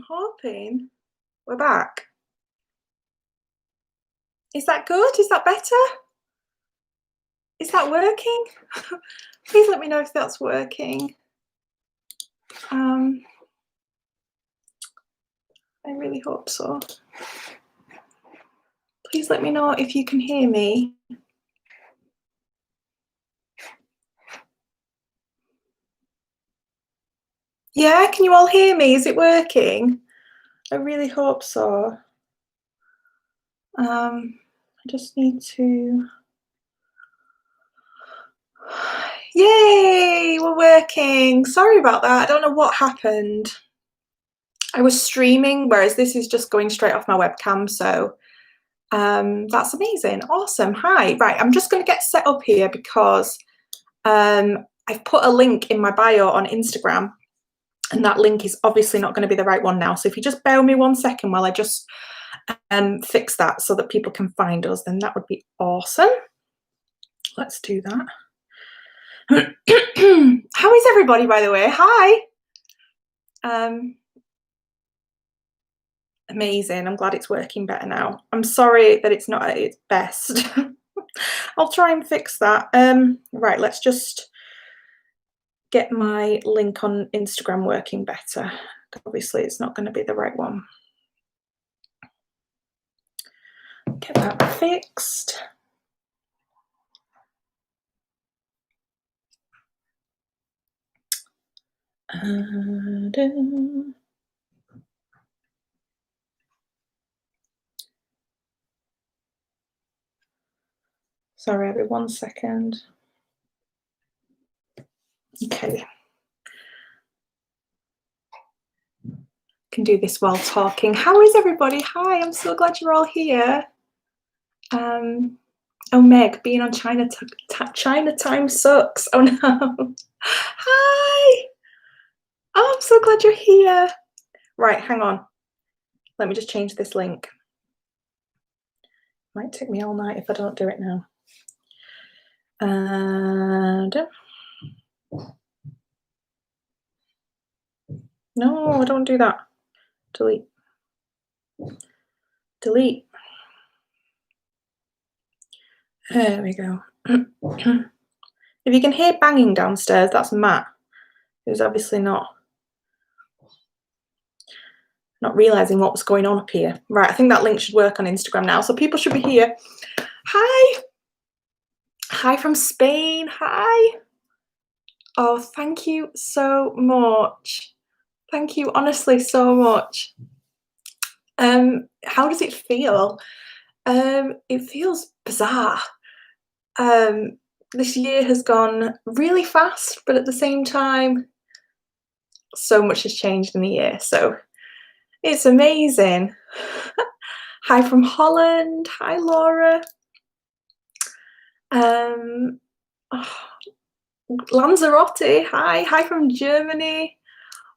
I'm hoping we're back. Is that good? Is that better? Is that working? Please let me know if that's working. I really hope so. Please let me know if you can hear me. Yeah, can you all hear me? Is it working? I really hope so. I just need to... Yay, we're working. Sorry about that. I don't know what happened. I was streaming, whereas this is just going straight off my webcam, so that's amazing. Awesome. Hi. Right, I'm just going to get set up here because I've put a link in my bio on Instagram, and that link is obviously not going to be the right one now. So if you just bear with me 1 second while I just fix that so that people can find us, then that would be awesome. Let's do that. How is everybody, by the way? Hi. Amazing. I'm glad it's working better now. I'm sorry that it's not at its best. I'll try and fix that. Right, let's just get my link on Instagram working better. Obviously, it's not going to be the right one. Get that fixed. Sorry, every 1 second. Okay. Can do this while talking. How is everybody? Hi, I'm so glad you're all here. Oh, Meg, being on China time sucks. Oh no. Hi. Oh, I'm so glad you're here. Right, hang on. Let me just change this link. Might take me all night if I don't do it now. No, don't do that. Delete. Delete. There we go. If you can hear banging downstairs, that's Matt, who's obviously not realizing what was going on up here. Right, I think that link should work on Instagram now, so people should be here. Hi. Hi from Spain. Hi. Oh, thank you so much. Thank you honestly so much. How does it feel? It feels bizarre. This year has gone really fast, but at the same time, so much has changed in a year. So it's amazing. Hi from Holland. Hi, Laura. Lanzarote. Hi. Hi from Germany.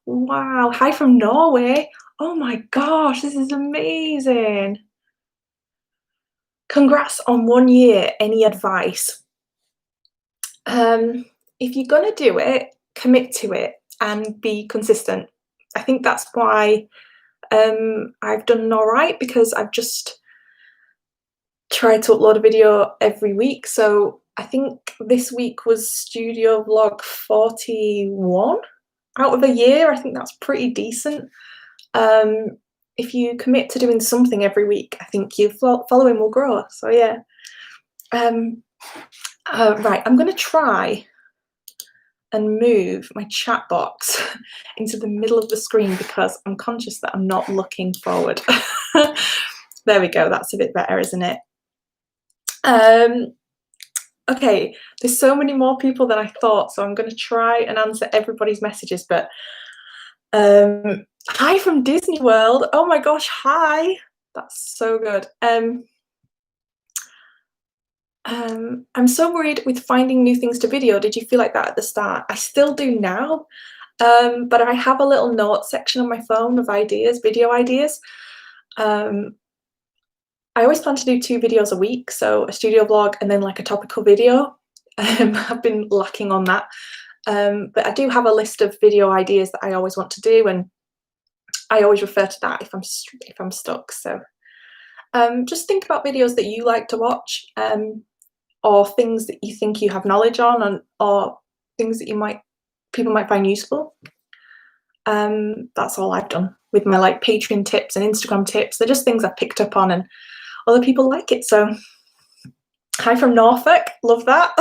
Wow. Hi from Norway. Oh my gosh, this is amazing. Congrats on 1 year. Any advice? If you're going to do it, commit to it and be consistent. I think that's why I've done all right, because I've just tried to upload a video every week. So I think this week was studio vlog 41 out of a year. I think that's pretty decent. If you commit to doing something every week, I think your following will grow. So yeah. Right, I'm going to try and move my chat box into the middle of the screen because I'm conscious that I'm not looking forward. There we go, that's a bit better, isn't it? Okay, there's so many more people than I thought, so I'm going to try and answer everybody's messages, but hi from Disney World. Oh my gosh, hi. That's so good. I'm so worried with finding new things to video. Did you feel like that at the start? I still do now, but I have a little note section on my phone of ideas, video ideas. I always plan to do 2 videos a week, so a studio vlog and then like a topical video. I've been lacking on that, but I do have a list of video ideas that I always want to do, and I always refer to that if I'm stuck. So just think about videos that you like to watch, or things that you think you have knowledge on, or things that people might find useful. That's all I've done with my like Patreon tips and Instagram tips. They're just things I've picked up on, and other people like it. So hi from Norfolk, love that.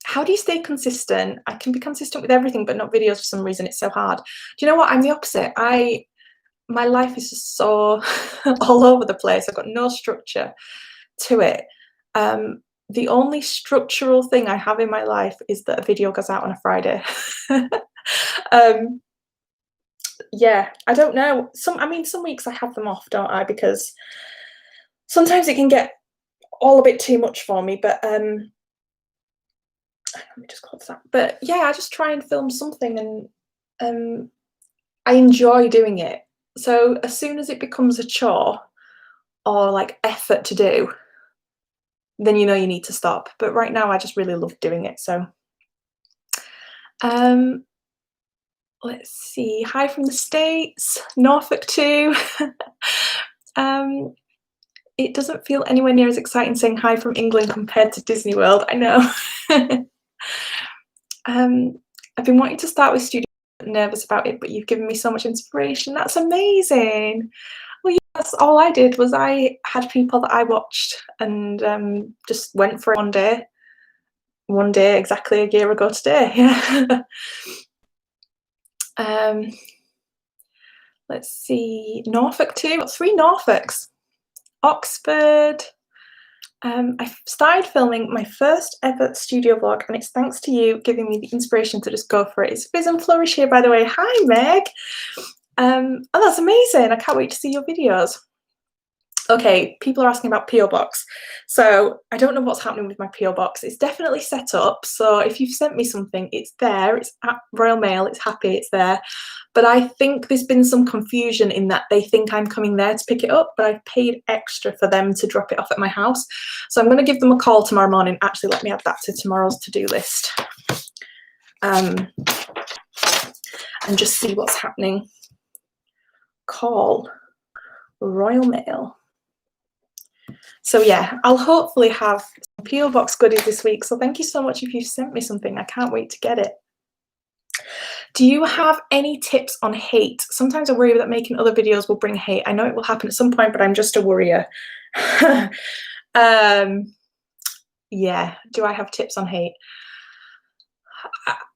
How do you stay consistent? I can be consistent with everything, but not videos for some reason. It's so hard. Do you know what? I'm the opposite. My life is just so all over the place. I've got no structure to it. The only structural thing I have in my life is that a video goes out on a Friday. Yeah, I don't know. Some weeks I have them off, don't I? Because sometimes it can get all a bit too much for me. But let me just close that. But yeah, I just try and film something, and I enjoy doing it. So as soon as it becomes a chore or like effort to do, then you know you need to stop. But right now I just really love doing it. So let's see. Hi from the States, Norfolk too. It doesn't feel anywhere near as exciting saying hi from England compared to Disney World. I know. I've been wanting to start with studio, nervous about it, but you've given me so much inspiration. That's amazing. Well, yeah, that's all I did. Was I had people that I watched and just went for it one day exactly a year ago today. Yeah. Let's see, Norfolk too. Got 3 Norfolks. Oxford. I started filming my first ever studio vlog, and it's thanks to you giving me the inspiration to just go for it. It's Fizz and Flourish here, by the way. Hi, Meg. Oh, that's amazing. I can't wait to see your videos. Okay, people are asking about PO Box. So I don't know what's happening with my PO Box. It's definitely set up. So if you've sent me something, it's there. It's at Royal Mail. It's happy. It's there. But I think there's been some confusion in that they think I'm coming there to pick it up, but I've paid extra for them to drop it off at my house. So I'm going to give them a call tomorrow morning. Actually, let me add that to tomorrow's to-do list. And just see what's happening. Call Royal Mail. So yeah, I'll hopefully have some PO Box goodies this week. So thank you so much if you've sent me something. I can't wait to get it. Do you have any tips on hate? Sometimes I worry that making other videos will bring hate. I know it will happen at some point, but I'm just a worrier. Yeah, do I have tips on hate?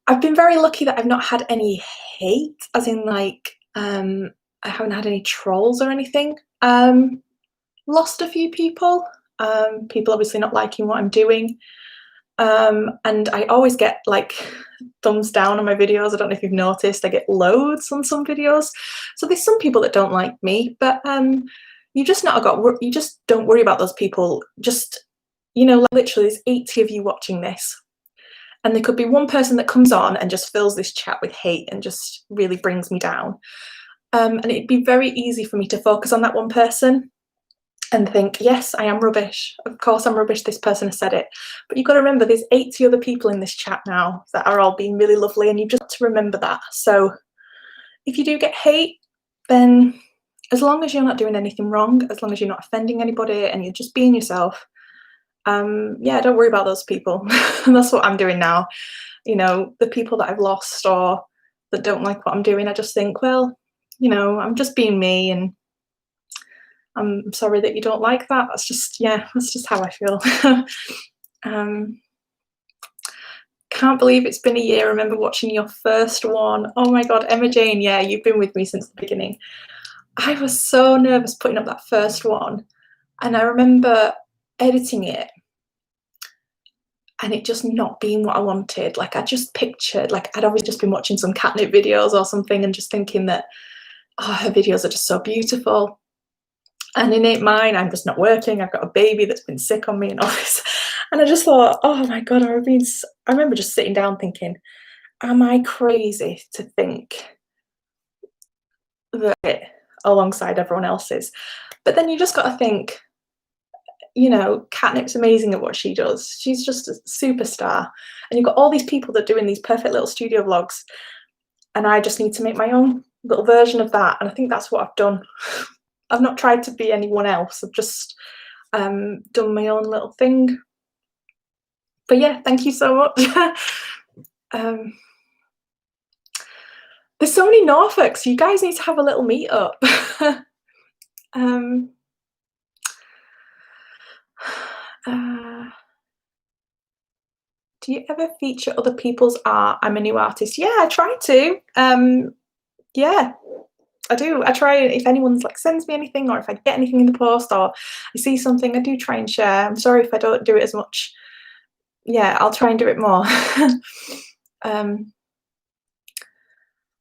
I've been very lucky that I've not had any hate, as in like, I haven't had any trolls or anything. Lost a few people, people obviously not liking what I'm doing. And I always get like thumbs down on my videos. I don't know if you've noticed, I get loads on some videos. So there's some people that don't like me, but you just don't worry about those people. Just, you know, like literally there's 80 of you watching this, and there could be one person that comes on and just fills this chat with hate and just really brings me down. And it'd be very easy for me to focus on that one person and think, yes, I am rubbish. Of course I'm rubbish. This person has said it. But you've got to remember there's 80 other people in this chat now that are all being really lovely, and you've just got to remember that. So if you do get hate, then as long as you're not doing anything wrong, as long as you're not offending anybody and you're just being yourself, yeah, don't worry about those people. That's what I'm doing now. You know, the people that I've lost or that don't like what I'm doing, I just think, well, you know, I'm just being me, and I'm sorry that you don't like that. That's just, yeah, that's just how I feel. Can't believe it's been a year. I remember watching your first one. Oh my God, Emma Jane, yeah, you've been with me since the beginning. I was so nervous putting up that first one. And I remember editing it and it just not being what I wanted. Like I just pictured, like I'd always just been watching some catnip videos or something and just thinking that, oh, her videos are just so beautiful. And in mine, I'm just not working. I've got a baby that's been sick on me and all this. And I just thought, oh my God, I remember just sitting down thinking, am I crazy to think that alongside everyone else's? But then you just got to think, you know, Catnip's amazing at what she does. She's just a superstar. And you've got all these people that are doing these perfect little studio vlogs. And I just need to make my own little version of that, and I think that's what I've done. I've not tried to be anyone else. I've just done my own little thing. But yeah, thank you so much. There's so many Norfolks. You guys need to have a little meet up. Do you ever feature other people's art? I'm a new artist. Yeah, I try to. Yeah, I do. I try, if anyone's like sends me anything, or if I get anything in the post, or I see something, I do try and share. I'm sorry if I don't do it as much. Yeah, I'll try and do it more.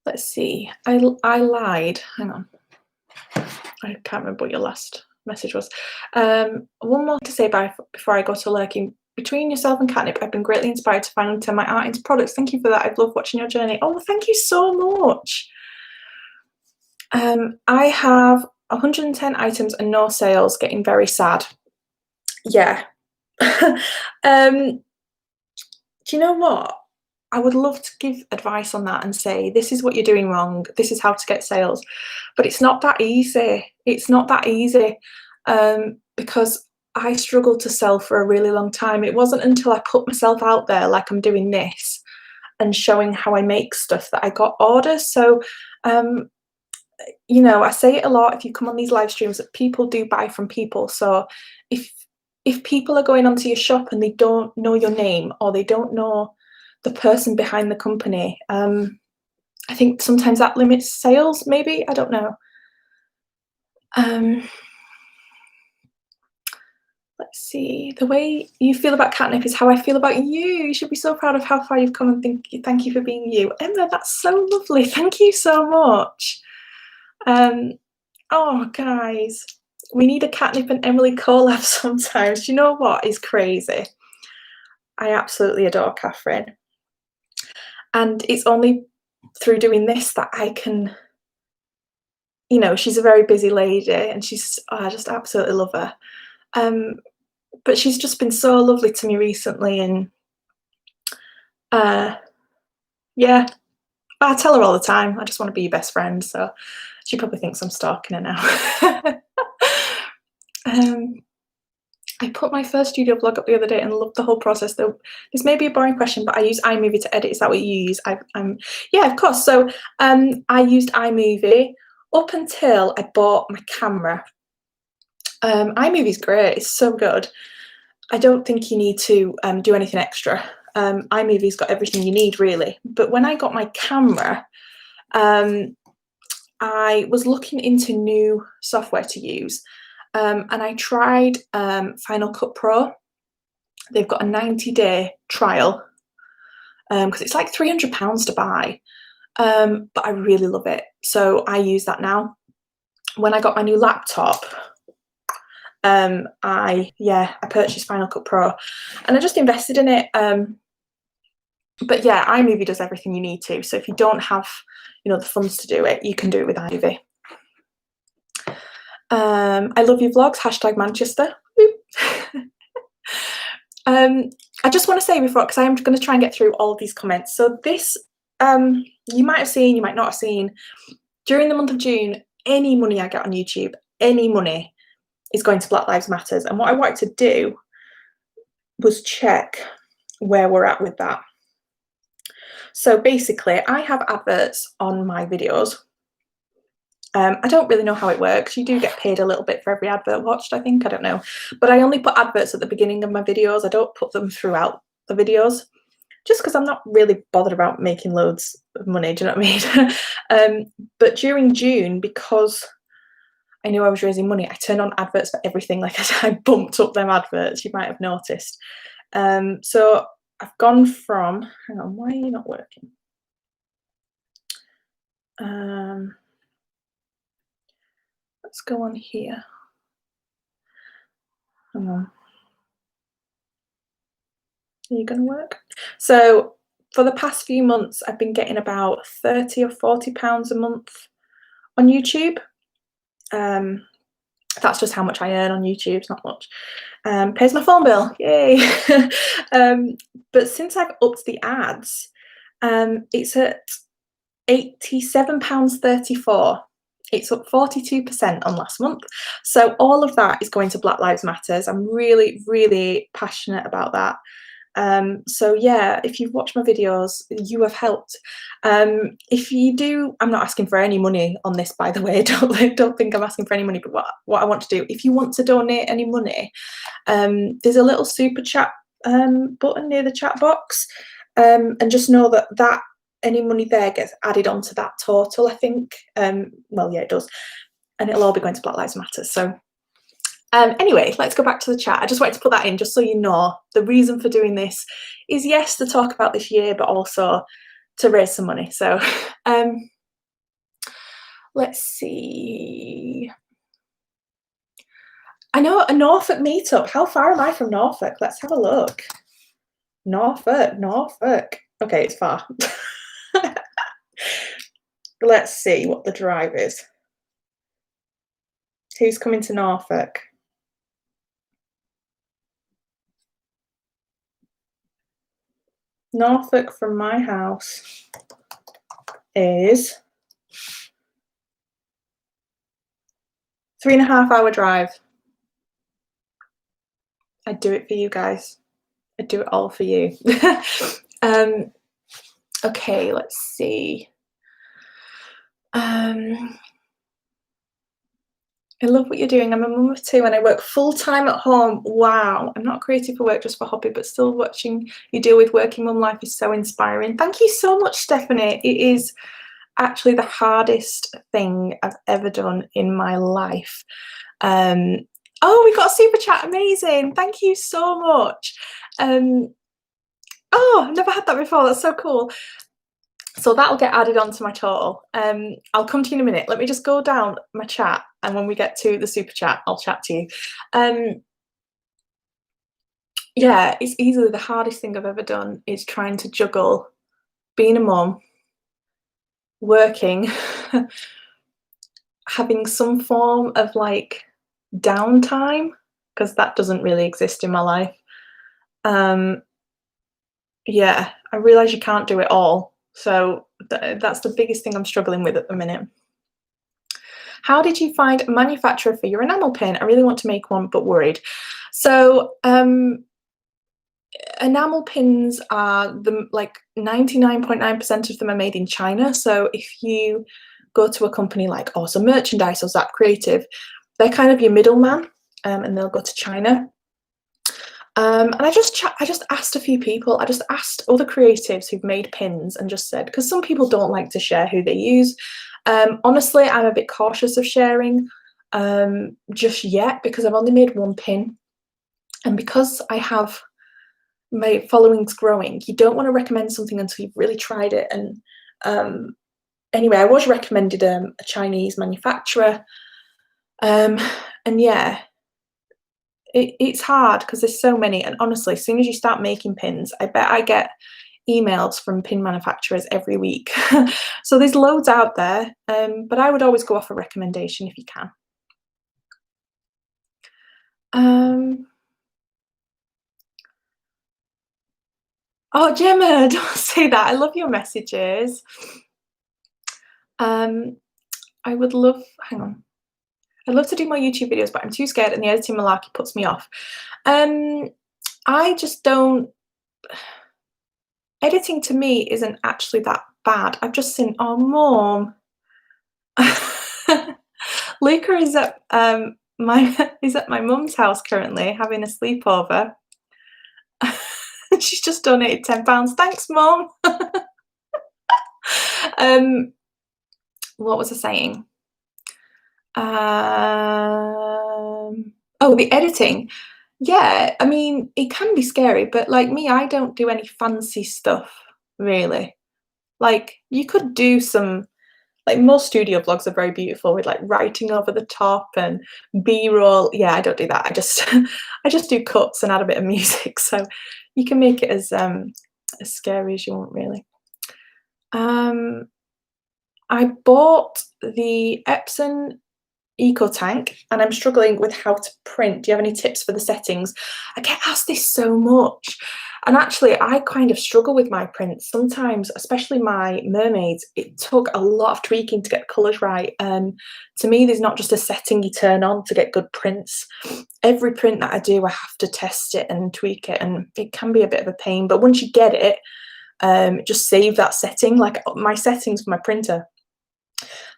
Let's see. I lied. Hang on. I can't remember what your last message was. One more to say before I go to lurking. Between yourself and Catnip, I've been greatly inspired to finally turn my art into products. Thank you for that. I've loved watching your journey. Oh, thank you so much. I have 110 items and no sales, getting very sad. Yeah. Do you know what? I would love to give advice on that and say, this is what you're doing wrong. This is how to get sales. But it's not that easy. It's not that easy because I struggled to sell for a really long time. It wasn't until I put myself out there like I'm doing this and showing how I make stuff that I got orders. So, you know, I say it a lot if you come on these live streams that people do buy from people. So if people are going onto your shop and they don't know your name or they don't know the person behind the company, I think sometimes that limits sales, maybe. I don't know. Let's see. The way you feel about Catnip is how I feel about you. You should be so proud of how far you've come, and thank you for being you. Emma, that's so lovely. Thank you so much. Oh, guys, we need a Catnip and Emily collab sometimes. Do you know what is crazy? I absolutely adore Catherine. And it's only through doing this that I can, you know, she's a very busy lady and she's, oh, I just absolutely love her. But she's just been so lovely to me recently, and yeah, I tell her all the time, I just want to be your best friend, so she probably thinks I'm stalking her now. I put my first studio vlog up the other day and loved the whole process. Though this may be a boring question, but I use iMovie to edit. Is that what you use? Yeah, of course. So I used iMovie up until I bought my camera. iMovie's great. It's so good. I don't think you need to do anything extra. iMovie's got everything you need, really. But when I got my camera, I was looking into new software to use. And I tried Final Cut Pro. They've got a 90-day trial because it's like £300 to buy. But I really love it. So I use that now. When I got my new laptop, I purchased Final Cut Pro and I just invested in it. But yeah, iMovie does everything you need to. So if you don't have, you know, the funds to do it, you can do it with iMovie. I love your vlogs, hashtag Manchester. I just want to say before, because I am going to try and get through all of these comments. So this, you might have seen, you might not have seen, during the month of June, any money I get on YouTube, any money is going to Black Lives Matters. And what I wanted to do was check where we're at with that. So basically, I have adverts on my videos. I don't really know how it works. You do get paid a little bit for every advert watched, I think. I don't know. But I only put adverts at the beginning of my videos. I don't put them throughout the videos, just because I'm not really bothered about making loads of money. Do you know what I mean? But during June, because I knew I was raising money, I turned on adverts for everything. Like I bumped up them adverts, you might have noticed. So I've gone from, hang on, why are you not working? Let's go on here. Hang on. Are you going to work? So for the past few months, I've been getting about £30 or £40 a month on YouTube. That's just how much I earn on YouTube. It's not much. Pays my phone bill. Yay. But since I've upped the ads, it's at £87.34. It's up 42% on last month. So all of that is going to Black Lives Matters. I'm really, really passionate about that. So yeah, if you've watched my videos, you have helped. If you do, I'm not asking for any money on this, by the way. Don't think I'm asking for any money, but what I want to do, if you want to donate any money, there's a little super chat button near the chat box, and just know that any money there gets added onto that total, I think. Well, yeah, it does, and it'll all be going to Black Lives Matter. So anyway, let's go back to the chat. I just wanted to put that in just so you know the reason for doing this is, yes, to talk about this year, but also to raise some money. So let's see. I know a Norfolk meetup. How far am I from Norfolk? Let's have a look. Norfolk. Okay, it's far. Let's see what the drive is. Who's coming to Norfolk? Norfolk from my house is 3.5 hour drive. I'd do it for you guys. I'd do it all for you. Okay, let's see. I love what you're doing. I'm a mum of 2 and I work full-time at home. Wow. I'm not creative for work, just for hobby, but still watching you deal with working mum life is so inspiring. Thank you so much, Stephanie. It is actually the hardest thing I've ever done in my life. Oh, we got a super chat. Amazing. Thank you so much. Oh, I've never had that before. That's so cool. So that'll get added onto my total. I'll come to you in a minute. Let me just go down my chat, and when we get to the super chat, I'll chat to you. Yeah, it's easily the hardest thing I've ever done is trying to juggle being a mum, working, having some form of like downtime, because that doesn't really exist in my life. Yeah, I realize you can't do it all. So that's the biggest thing I'm struggling with at the minute. How did you find a manufacturer for your enamel pin? I really want to make one, but worried. So enamel pins are like 99.9% of them are made in China. So if you go to a company like Awesome Merchandise or Zap Creative, they're kind of your middleman, and they'll go to China. And I just asked a few people. I just asked other creatives who've made pins and just said, because some people don't like to share who they use. Honestly, I'm a bit cautious of sharing just yet, because I've only made one pin, and because I have my following's growing, you don't want to recommend something until you've really tried it. And anyway, I was recommended a Chinese manufacturer, and yeah, it's hard because there's so many. And honestly, as soon as you start making pins, I bet I get emails from pin manufacturers every week. So there's loads out there, but I would always go off a recommendation if you can. Oh, Gemma, don't say that. I love your messages. I would love, hang on. I'd love to do more YouTube videos, but I'm too scared and the editing malarkey puts me off. I just don't, editing to me isn't actually that bad. I've just seen, oh, Mom. Luca is at my mum's house currently having a sleepover. She's just donated £10. Thanks, Mum. What was I saying? Oh, the editing. Yeah, I mean, it can be scary, but like me, I don't do any fancy stuff, really. Like, you could do some, like, most studio vlogs are very beautiful with like writing over the top and B-roll. Yeah, I don't do that. I just do cuts and add a bit of music. So you can make it as scary as you want, really. I bought the Epson Eco Tank and I'm struggling with how to print. Do you have any tips for the settings? I get asked this so much. And actually, I kind of struggle with my prints sometimes, especially my mermaids. It took a lot of tweaking to get the colours right. To me, there's not just a setting you turn on to get good prints. Every print that I do, I have to test it and tweak it, and it can be a bit of a pain. But once you get it, just save that setting. Like my settings for my printer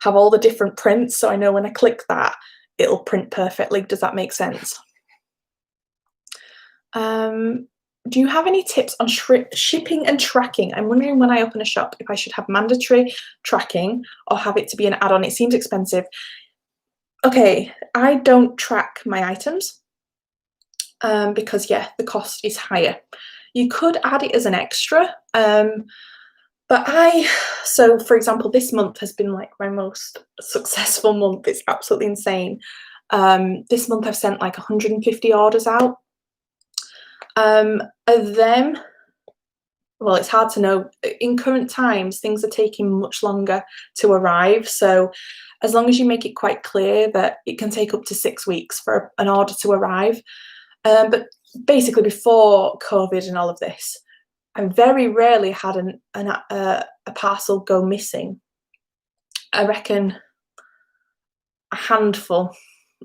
have all the different prints, so I know when I click that, it'll print perfectly. Does that make sense? Do you have any tips on shipping and tracking? I'm wondering when I open a shop if I should have mandatory tracking or have it to be an add-on. It seems expensive. Okay, I don't track my items because, yeah, the cost is higher. You could add it as an extra, but so for example, this month has been like my most successful month. It's absolutely insane. This month I've sent like 150 orders out. Of them, well, it's hard to know. In current times, things are taking much longer to arrive. So as long as you make it quite clear that it can take up to 6 weeks for an order to arrive. But basically before COVID and all of this, I very rarely had a parcel go missing. I reckon a handful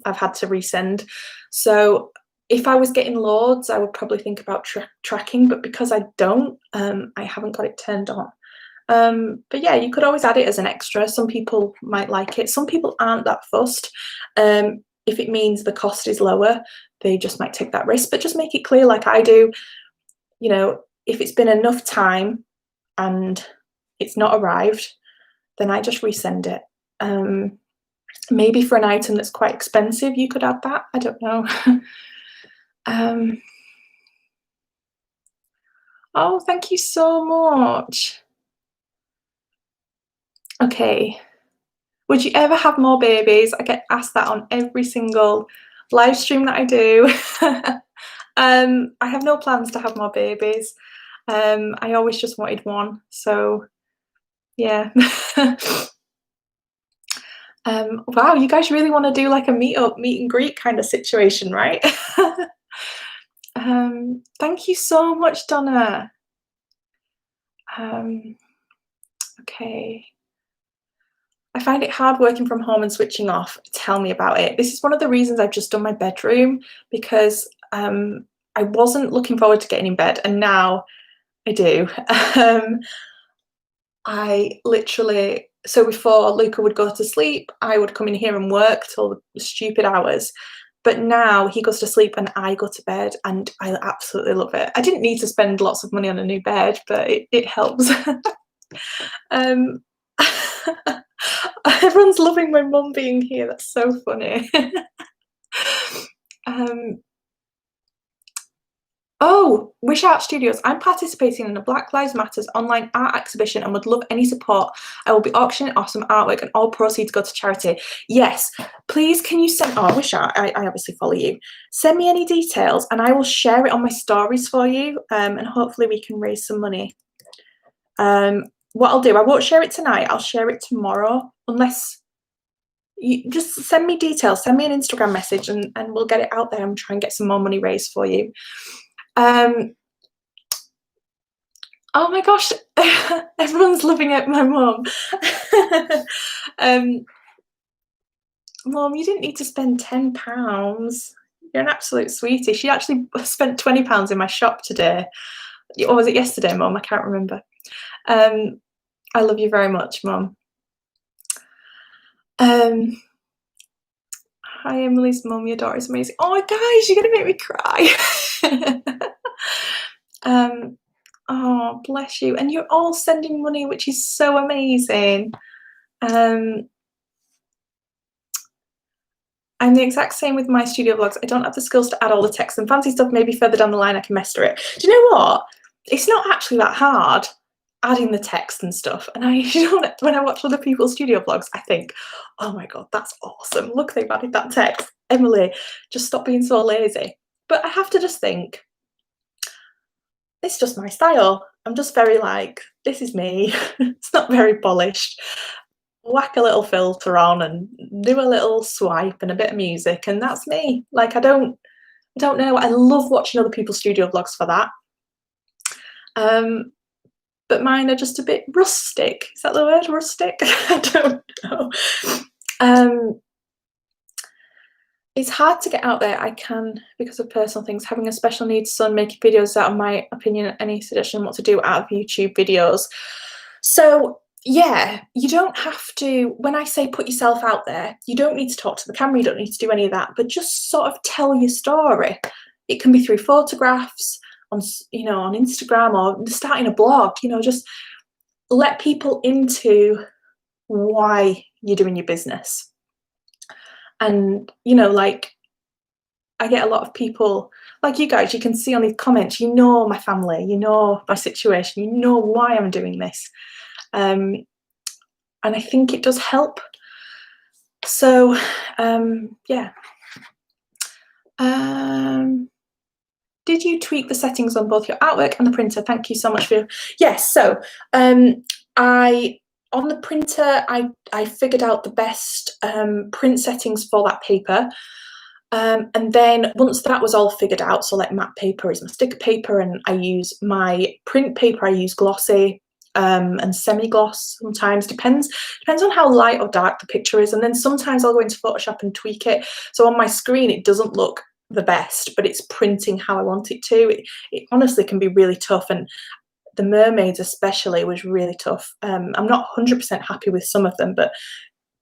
I've had to resend. So if I was getting loads, I would probably think about tracking, but because I don't, I haven't got it turned on. But yeah, you could always add it as an extra. Some people might like it. Some people aren't that fussed. If it means the cost is lower, they just might take that risk, but just make it clear like I do, you know, if it's been enough time and it's not arrived, then I just resend it. Maybe for an item that's quite expensive, you could add that. I don't know. Oh, thank you so much. Okay. Would you ever have more babies? I get asked that on every single live stream that I do. I have no plans to have more babies. I always just wanted one, so yeah. Wow, you guys really want to do like a meet and greet kind of situation, right? Thank you so much, Donna. Okay. I find it hard working from home and switching off. Tell me about it. This is one of the reasons I've just done my bedroom, because I wasn't looking forward to getting in bed, and now I do. I literally, so before Luca would go to sleep, I would come in here and work till stupid hours. But now he goes to sleep and I go to bed, and I absolutely love it. I didn't need to spend lots of money on a new bed, but it helps. Everyone's loving my mum being here. That's so funny. Oh, Wish Art Studios. I'm participating in a Black Lives Matters online art exhibition and would love any support. I will be auctioning off some artwork and all proceeds go to charity. Yes, please can you send, oh, Wish Art, I obviously follow you. Send me any details and I will share it on my stories for you, and hopefully we can raise some money. What I'll do, I won't share it tonight, I'll share it tomorrow, unless you just send me details, send me an Instagram message and we'll get it out there and try and get some more money raised for you. Oh my gosh, everyone's loving it, my mum. Mum, you didn't need to spend £10. You're an absolute sweetie. She actually spent £20 in my shop today. Or was it yesterday, Mum? I can't remember. I love you very much, Mum. Hi, Emily's mum. Your daughter's amazing. Oh, guys, you're gonna make me cry. Oh, bless you. And you're all sending money, which is so amazing. I'm the exact same with my studio vlogs. I don't have the skills to add all the text and fancy stuff. Maybe further down the line I can master it. Do you know what? It's not actually that hard adding the text and stuff. And when I watch other people's studio vlogs, I think, oh my God, that's awesome. Look, they've added that text. Emily, just stop being so lazy. But I have to just think, it's just my style. I'm just very like, this is me. It's not very polished. Whack a little filter on and do a little swipe and a bit of music, and that's me. Like, I don't know. I love watching other people's studio vlogs for that. But mine are just a bit rustic. Is that the word, rustic? I don't know. It's hard to get out there. I can, because of personal things, having a special needs son, making videos out of my opinion, any suggestion on what to do out of YouTube videos. So yeah, you don't have to, when I say put yourself out there, you don't need to talk to the camera, you don't need to do any of that, but just sort of tell your story. It can be through photographs, on Instagram, or starting a blog, just let people into why you're doing your business. And like, I get a lot of people like you guys, you can see on these comments, my family, my situation, why I'm doing this. And I think it does help. So yeah. Did you tweak the settings on both your artwork and the printer? Thank you so much for yes. So on the printer, I figured out the best print settings for that paper. And then once that was all figured out, so like matte paper is my sticker paper, and I use my print paper, I use glossy and semi-gloss sometimes, depends on how light or dark the picture is. And then sometimes I'll go into Photoshop and tweak it. So on my screen, it doesn't look the best, but it's printing how I want it to. It honestly can be really tough. And the mermaids especially was really tough. I'm not 100% happy with some of them, but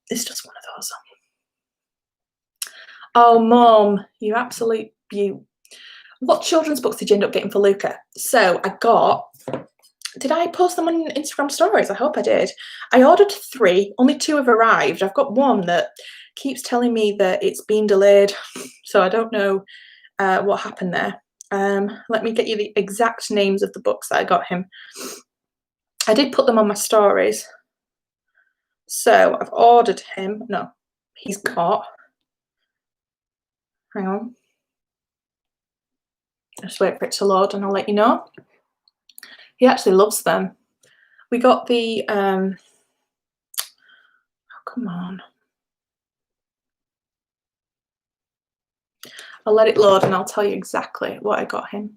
it's just one of those. Oh, Mom, you absolute beaut. What children's books did you end up getting for Luca? So did I post them on Instagram stories? I hope I did. I ordered 3, only 2 have arrived. I've got one that keeps telling me that it's been delayed, so I don't know what happened there. Let me get you the exact names of the books that I got him. I did put them on my stories. So I've ordered him. No, he's got. Hang on. Just wait for it to load and I'll let you know. He actually loves them. We got the, oh, come on. I'll let it load and I'll tell you exactly what I got him.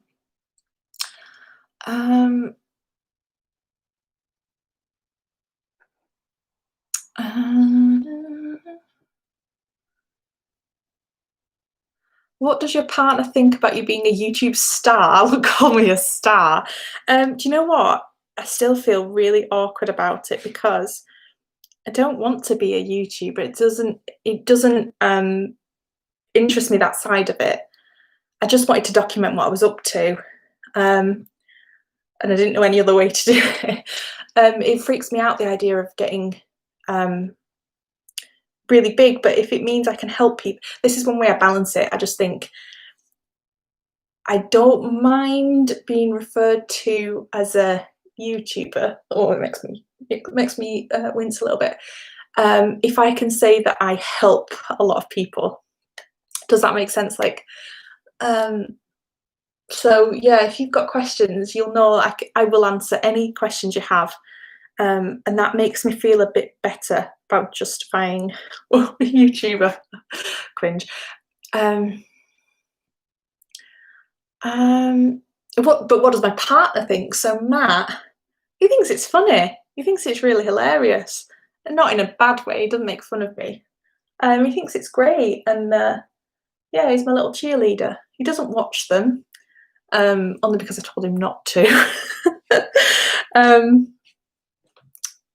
What does your partner think about you being a YouTube star? Look, call me a star. Do you know what? I still feel really awkward about it because I don't want to be a YouTuber. It doesn't interest me, that side of it. I just wanted to document what I was up to. And I didn't know any other way to do it. It freaks me out, the idea of getting really big, but if it means I can help people, this is one way I balance it. I just think I don't mind being referred to as a YouTuber. Oh, it makes me wince a little bit. If I can say that I help a lot of people, does that make sense? Like, so yeah, if you've got questions, you'll know I will answer any questions you have. And that makes me feel a bit better about justifying YouTuber. Cringe. But what does my partner think? So Matt, he thinks it's funny. He thinks it's really hilarious, and not in a bad way. He doesn't make fun of me. He thinks it's great, and yeah, he's my little cheerleader. He doesn't watch them, only because I told him not to.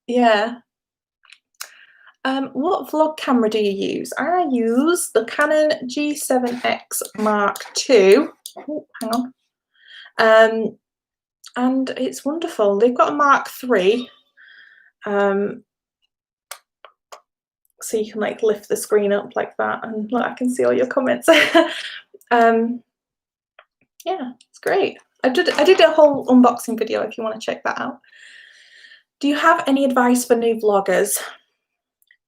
Yeah. What vlog camera do you use? I use the Canon G7X Mark II. Oh, hang on. And it's wonderful. They've got a Mark III. So you can like lift the screen up like that, and look, I can see all your comments. Yeah, it's great. I did a whole unboxing video if you want to check that out. Do you have any advice for new vloggers?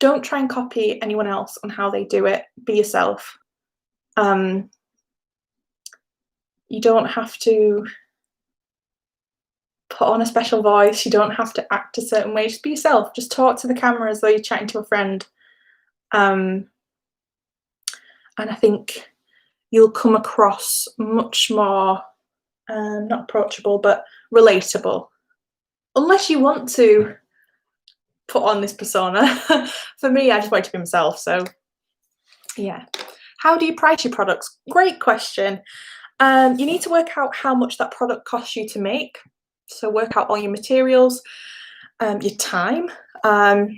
Don't try and copy anyone else on how they do it. Be yourself. You don't have to put on a special voice. You don't have to act a certain way. Just be yourself. Just talk to the camera as though you're chatting to a friend. And I think you'll come across much more, not approachable, but relatable. Unless you want to put on this persona. For me, I just want to be myself. So yeah. How do you price your products? Great question. You need to work out how much that product costs you to make. So work out all your materials, your time, and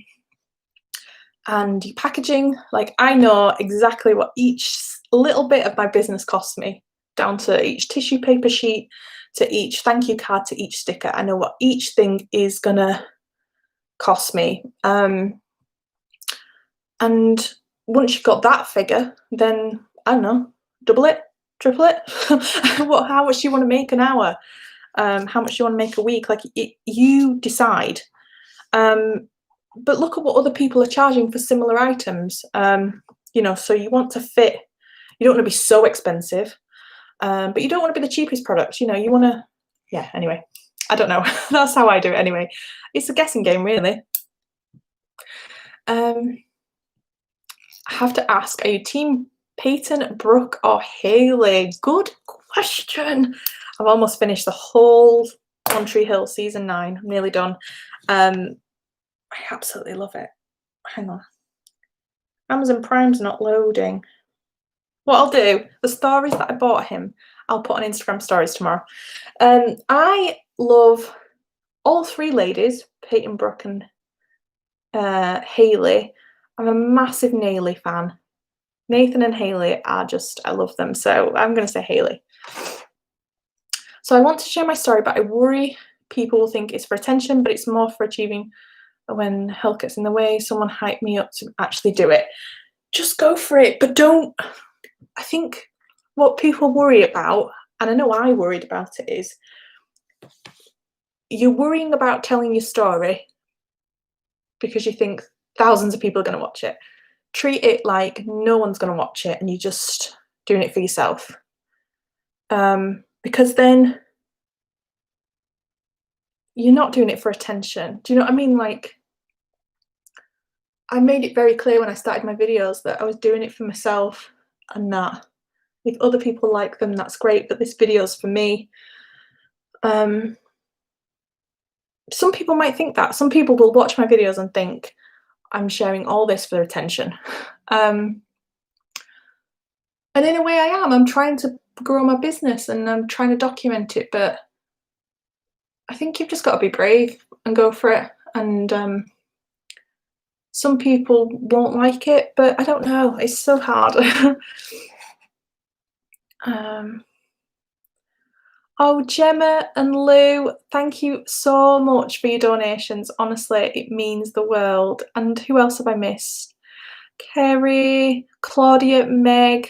your packaging. Like, I know exactly what each little bit of my business costs me, down to each tissue paper sheet, to each thank you card, to each sticker. I know what each thing is gonna cost me. And once you've got that figure, then I don't know, double it, triple it. How much do you want to make an hour? How much do you want to make a week? Like, you decide. But look at what other people are charging for similar items. So you want to fit. You don't want to be so expensive, but you don't want to be the cheapest product. You want to. Yeah. Anyway, I don't know. That's how I do it. Anyway, it's a guessing game, really. I have to ask, are you team Peyton, Brooke, or Hayley? Good question. I've almost finished the whole One Tree Hill season 9. I'm nearly done. I absolutely love it. Hang on. Amazon Prime's not loading. What I'll do, the stories that I bought him, I'll put on Instagram stories tomorrow. I love all 3 ladies, Peyton, Brooke, and Hayley. I'm a massive Nayley fan. Nathan and Hayley are just, I love them. So I'm going to say Hayley. So I want to share my story, but I worry people will think it's for attention, but it's more for achieving. When health gets in the way, someone hype me up to actually do it. Just go for it, but don't. I think what people worry about, and I know I worried about it, is you're worrying about telling your story because you think thousands of people are going to watch it. Treat it like no one's going to watch it and you're just doing it for yourself. Because then you're not doing it for attention. Do you know what I mean? Like, I made it very clear when I started my videos that I was doing it for myself, and that if other people like them, that's great, but this video's for me. Some people might think that. Some people will watch my videos and think I'm sharing all this for attention. And in a way I am. I'm trying to grow my business and I'm trying to document it, but I think you've just got to be brave and go for it. And some people won't like it, but I don't know. It's so hard. Oh, Gemma and Lou, thank you so much for your donations. Honestly, it means the world. And who else have I missed? Kerry, Claudia, Meg.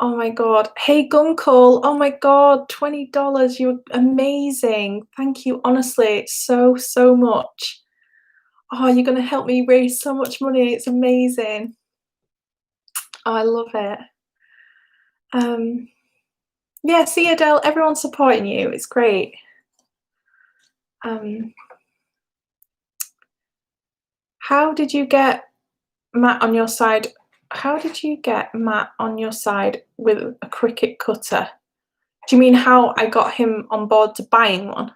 Oh my God. Hey, Gunkle. Oh my God, $20. You're amazing. Thank you, honestly, so, so much. Oh, you're going to help me raise so much money. It's amazing. Oh, I love it. Yeah, see, Adele, everyone's supporting you. It's great. How did you get Matt on your side? How did you get Matt on your side with a Cricut cutter? Do you mean how I got him on board to buying one?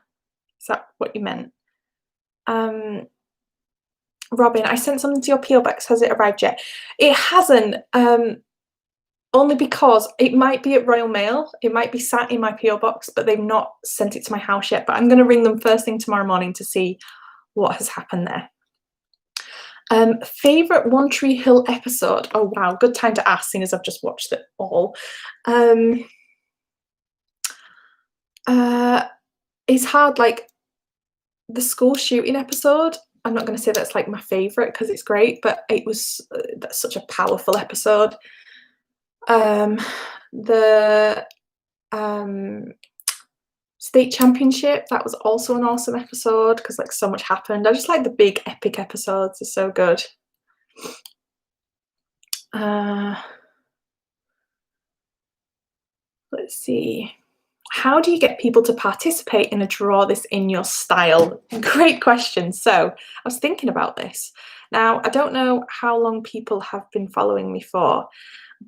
Is that what you meant? Robin, I sent something to your PO box. Has it arrived yet? It hasn't. Only because it might be at Royal Mail. It might be sat in my PO box, but they've not sent it to my house yet. But I'm going to ring them first thing tomorrow morning to see what has happened there. Favorite One Tree Hill episode? Oh wow, good time to ask, seeing as I've just watched it all. It's hard. Like the school shooting episode, I'm not going to say that's like my favorite because it's great, but it was that's such a powerful episode. The state championship, that was also an awesome episode because like so much happened. I just like the big epic episodes. They're so good. Let's see. How do you get people to participate in a draw this in your style? Great question. So I was thinking about this. Now, I don't know how long people have been following me for,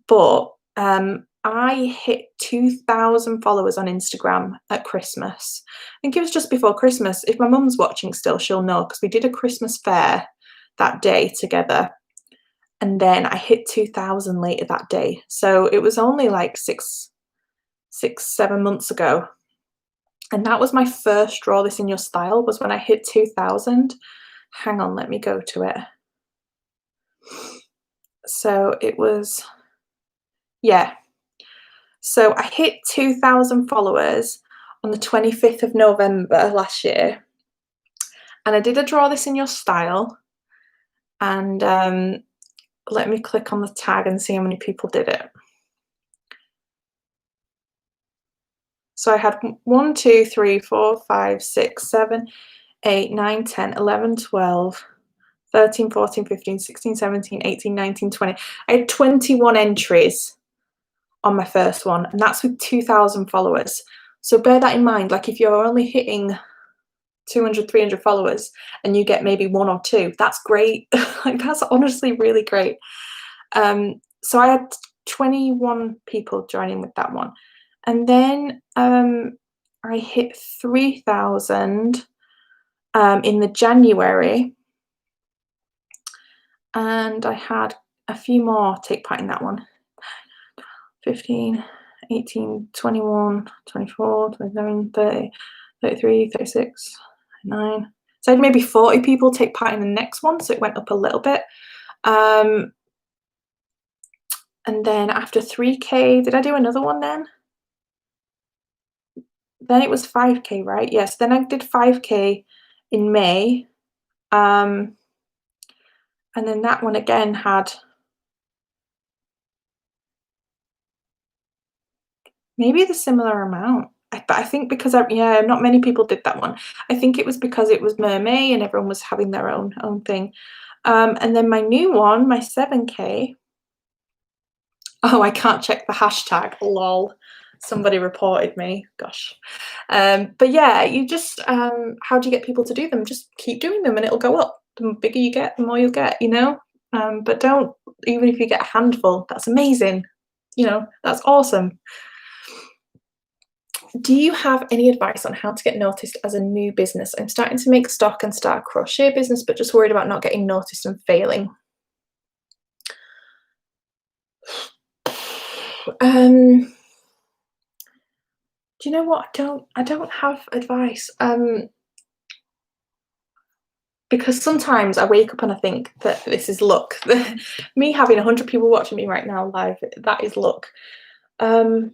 but I hit 2,000 followers on Instagram at Christmas. I think it was just before Christmas. If my mum's watching still, she'll know because we did a Christmas fair that day together. And then I hit 2,000 later that day. So it was only like 7 months ago. And that was my first Draw This in Your Style, was when I hit 2,000. Hang on, let me go to it. So it was, yeah. So I hit 2,000 followers on the 25th of November last year. And I did a Draw This in Your Style. And let me click on the tag and see how many people did it. So I had 1, 2, 3, 4, 5, 6, 7, 8, 9, 10, 11, 12, 13, 14, 15, 16, 17, 18, 19, 20. I had 21 entries on my first one, and that's with 2,000 followers. So bear that in mind. Like, if you're only hitting 200, 300 followers and you get maybe 1 or 2, that's great. Like, that's honestly really great. So I had 21 people joining with that one. And then I hit 3,000 in the January, and I had a few more take part in that one. 15, 18, 21, 24, 27, 30, 33, 36, 9. So I had maybe 40 people take part in the next one, so it went up a little bit. And then after 3K, did I do another one then? Then it was 5K, right? Yes, then I did 5K in May. And then that one again had maybe the similar amount. But I think because not many people did that one. I think it was because it was May and everyone was having their own thing. And then my new one, my 7K. Oh, I can't check the hashtag. Lol. Somebody reported me. Gosh. But yeah, you just how do you get people to do them? Just keep doing them and it'll go up. The bigger you get, the more you'll get, you know? But don't, even if you get a handful, that's amazing. You know, that's awesome. Do you have any advice on how to get noticed as a new business? I'm starting to make stock and start a crochet business, but just worried about not getting noticed and failing. Do you know what? I don't have advice. Because sometimes I wake up and I think that this is luck. Me having 100 people watching me right now live, that is luck. I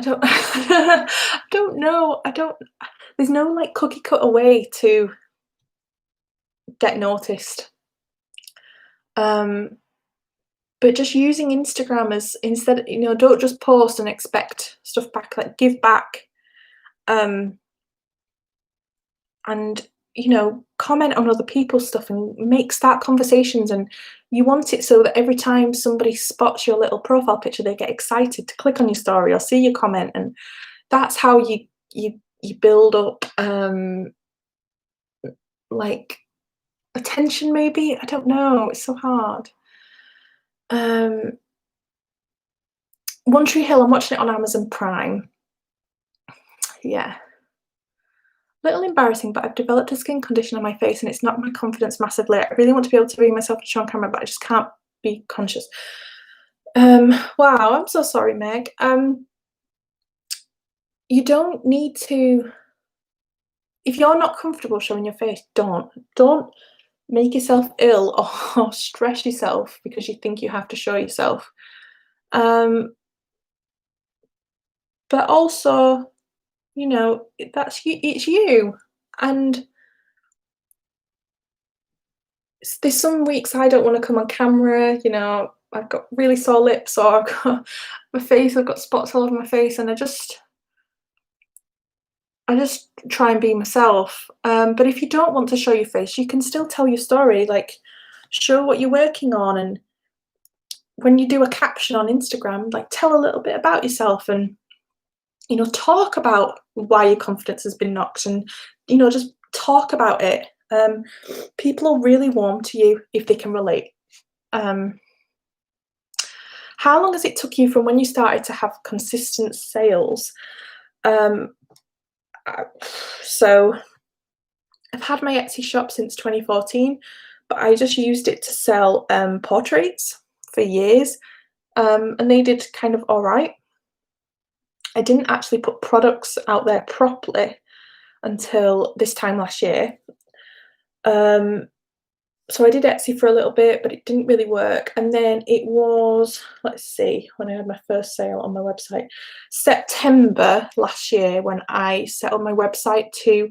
don't I don't know. There's no like cookie cutter way to get noticed. But just using Instagram as, instead, you know, don't just post and expect stuff back, like give back. And you know, comment on other people's stuff and start conversations. And you want it so that every time somebody spots your little profile picture, they get excited to click on your story or see your comment, and that's how you build up like attention. Maybe, I don't know, it's so hard. One Tree Hill, I'm watching it on Amazon Prime. Yeah. Little embarrassing, but I've developed a skin condition on my face and it's knocked my confidence massively. I really want to be able to be myself and show on camera, but I just can't be conscious. Wow, I'm so sorry, Meg. You don't need to, if you're not comfortable showing your face, don't make yourself ill or stress yourself because you think you have to show yourself. But also, you know, that's you, it's you. And there's some weeks I don't want to come on camera, you know, I've got really sore lips, or I've got I've got spots all over my face, and I just try and be myself. But if you don't want to show your face, you can still tell your story, like show what you're working on. And when you do a caption on Instagram, like tell a little bit about yourself, and you know, talk about why your confidence has been knocked, and you know, just talk about it. People are really warm to you if they can relate. How long has it took you from when you started to have consistent sales? So I've had my Etsy shop since 2014, but I just used it to sell portraits for years, and they did kind of all right. I didn't actually put products out there properly until this time last year. So I did Etsy for a little bit, but it didn't really work. And then it was, let's see, when I had my first sale on my website, September last year, when I set up my website to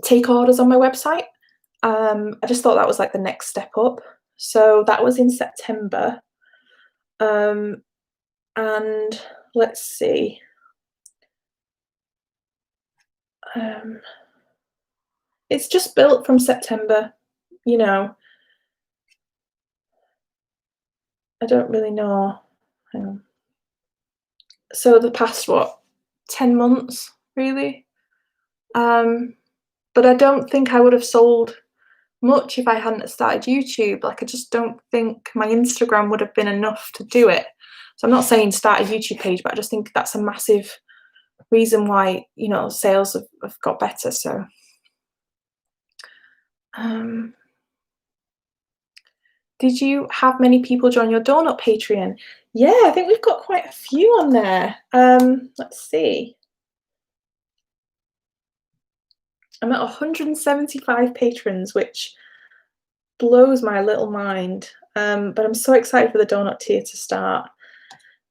take orders on my website. I just thought that was like the next step up. So that was in September. And let's see. It's just built from September, you know. I don't really know. Hang on. So the past, what, 10 months, really? But I don't think I would have sold much if I hadn't started YouTube. Like, I just don't think my Instagram would have been enough to do it. So I'm not saying start a YouTube page, but I just think that's a massive reason why, you know, sales have got better. So did you have many people join your donut Patreon? Yeah, I think we've got quite a few on there. Let's see. I'm at 175 patrons, which blows my little mind. But I'm so excited for the donut tier to start.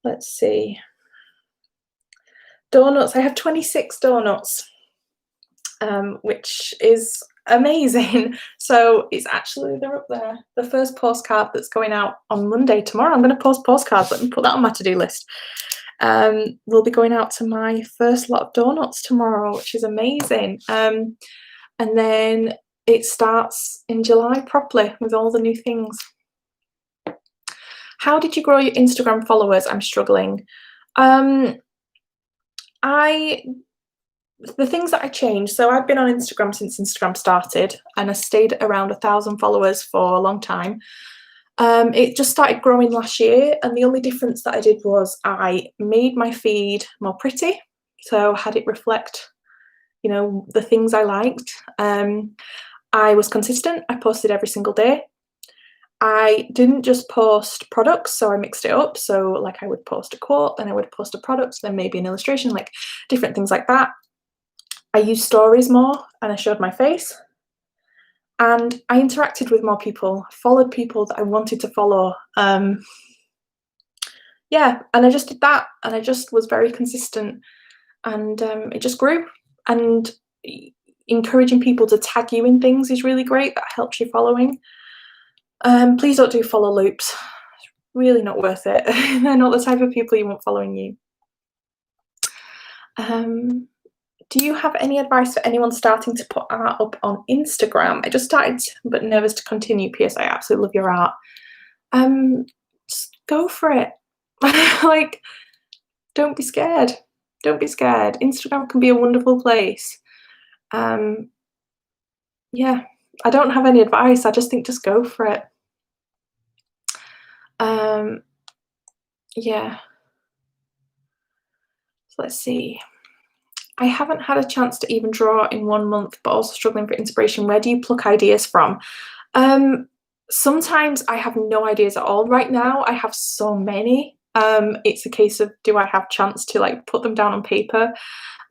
Let's see. Donuts. I have 26 donuts, which is amazing. So it's actually, they're up there. The first postcard that's going out on Monday, tomorrow. I'm going to post postcards. Let me put that on my to-do list. Will be going out to my first lot of donuts tomorrow, which is amazing. And then it starts in July properly with all the new things. How did you grow your Instagram followers? I'm struggling. The things that I changed, so I've been on Instagram since Instagram started, and I stayed around 1,000 followers for a long time. It just started growing last year, and the only difference that I did was I made my feed more pretty, so had it reflect, you know, the things I liked. I was consistent. I posted every single day. I didn't just post products, so I mixed it up. So like I would post a quote, then I would post a product, then maybe an illustration, like different things like that. I used stories more, and I showed my face. And I interacted with more people, followed people that I wanted to follow. Yeah, and I just did that, and I just was very consistent, and it just grew. And encouraging people to tag you in things is really great. That helps your following. Please don't do follow loops. It's really not worth it. They're not the type of people you want following you. Do you have any advice for anyone starting to put art up on Instagram? I just started, but nervous to continue. P.S. I absolutely love your art. Just go for it. Like, don't be scared. Don't be scared. Instagram can be a wonderful place. Yeah, I don't have any advice. I just think just go for it. Yeah. So let's see. I haven't had a chance to even draw in 1 month, but also struggling for inspiration. Where do you pluck ideas from? Sometimes I have no ideas at all. Right now, I have so many. It's a case of, do I have chance to like put them down on paper?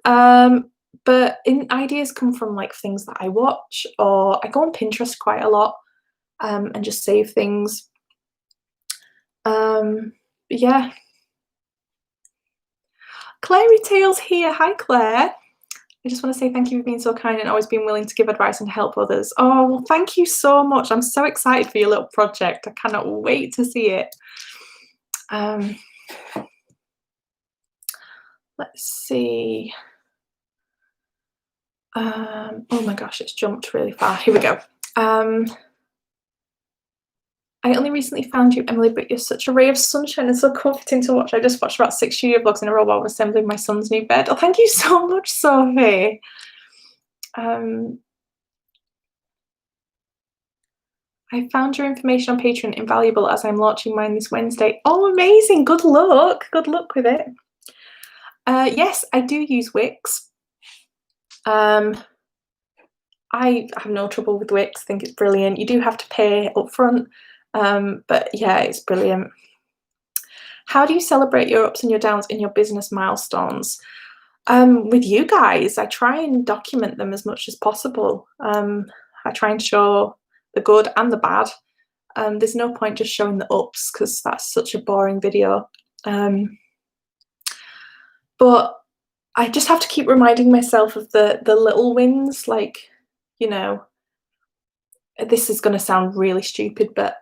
But ideas come from like things that I watch, or I go on Pinterest quite a lot, and just save things. Yeah. Clary Tales here. Hi, Claire. I just want to say thank you for being so kind and always being willing to give advice and help others. Oh, well, thank you so much. I'm so excited for your little project. I cannot wait to see it. Let's see. Oh my gosh, it's jumped really far. Here we go. I only recently found you, Emily, but you're such a ray of sunshine and so comforting to watch. I just watched about 6 studio vlogs in a row while assembling my son's new bed. Oh, thank you so much, Sophie. I found your information on Patreon invaluable as I'm launching mine this Wednesday. Oh, amazing. Good luck. Good luck with it. Yes, I do use Wix. I have no trouble with Wix. I think it's brilliant. You do have to pay upfront, but yeah, it's brilliant. How do you celebrate your ups and your downs in your business milestones? With you guys, I try and document them as much as possible. I try and show the good and the bad. There's no point just showing the ups because that's such a boring video. But I just have to keep reminding myself of the little wins, like, you know, this is going to sound really stupid, but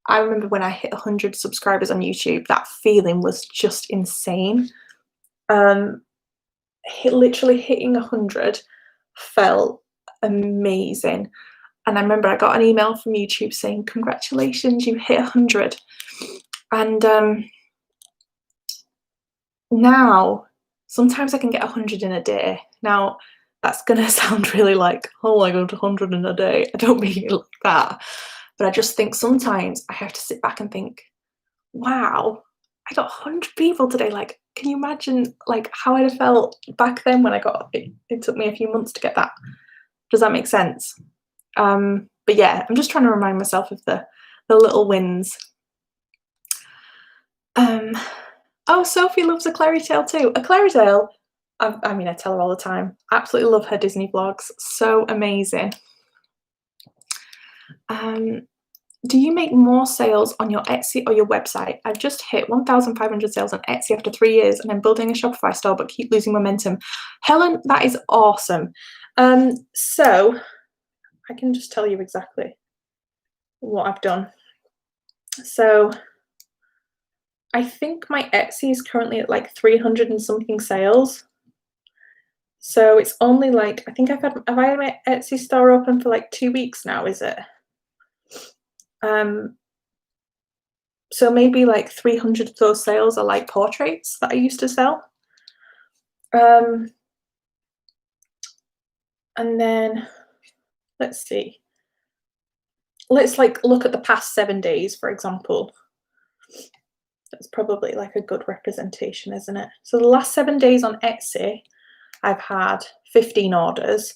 I remember when I hit 100 subscribers on YouTube, that feeling was just insane. Literally hitting 100 felt amazing. And I remember I got an email from YouTube saying, congratulations, you hit 100. And now, sometimes I can get 100 in a day. Now, that's going to sound really like, oh, I got 100 in a day. I don't mean it like that. But I just think sometimes I have to sit back and think, wow, I got 100 people today. Like, can you imagine like how I'd have felt back then when I got it? It took me a few months to get that. Does that make sense? But yeah, I'm just trying to remind myself of the little wins. Oh, Sophie loves a Clary Tale too. A Clary Tale, I mean, I tell her all the time. Absolutely love her Disney vlogs. So amazing. Do you make more sales on your Etsy or your website? I've just hit 1,500 sales on Etsy after 3 years and I'm building a Shopify store but keep losing momentum. Helen, that is awesome. So I can just tell you exactly what I've done. So I think my Etsy is currently at like 300 and something sales. So it's only like, I think have I had my Etsy store open for like 2 weeks now, is it? So maybe like 300 of those sales are like portraits that I used to sell. And then let's see. Let's like look at the past 7 days, for example. That's probably like a good representation, isn't it? So the last 7 days on Etsy, I've had 15 orders.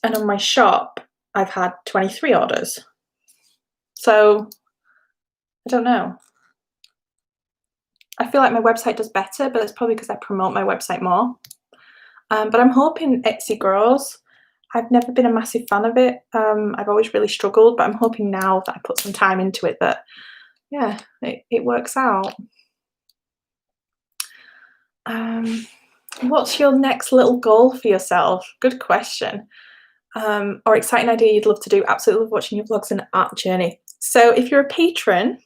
And on my shop, I've had 23 orders. So I don't know. I feel like my website does better, but it's probably because I promote my website more. But I'm hoping Etsy grows. I've never been a massive fan of it. I've always really struggled, but I'm hoping now that I put some time into it that, yeah, it works out. What's your next little goal for yourself? Good question. Or exciting idea you'd love to do. Absolutely love watching your vlogs and art journey. So if you're a patron,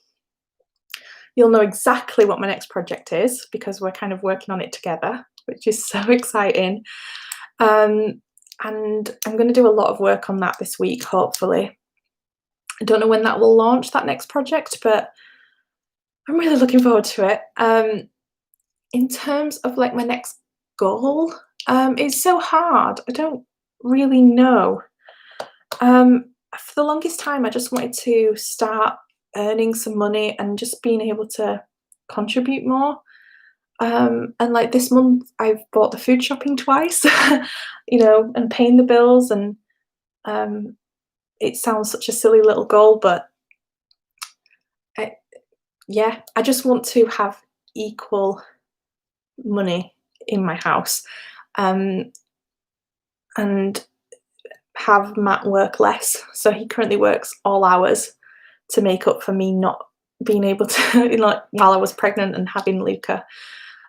you'll know exactly what my next project is because we're kind of working on it together, which is so exciting. And I'm going to do a lot of work on that this week, hopefully. I don't know when that will launch, that next project, but I'm really looking forward to it. In terms of like my next goal, it's so hard. I don't really know. For the longest time, I just wanted to start earning some money and just being able to contribute more. And like this month, I've bought the food shopping twice, you know, and paying the bills. And it sounds such a silly little goal, but yeah, I just want to have equal money in my house, and have Matt work less. So he currently works all hours to make up for me not being able to, like while I was pregnant and having Luca,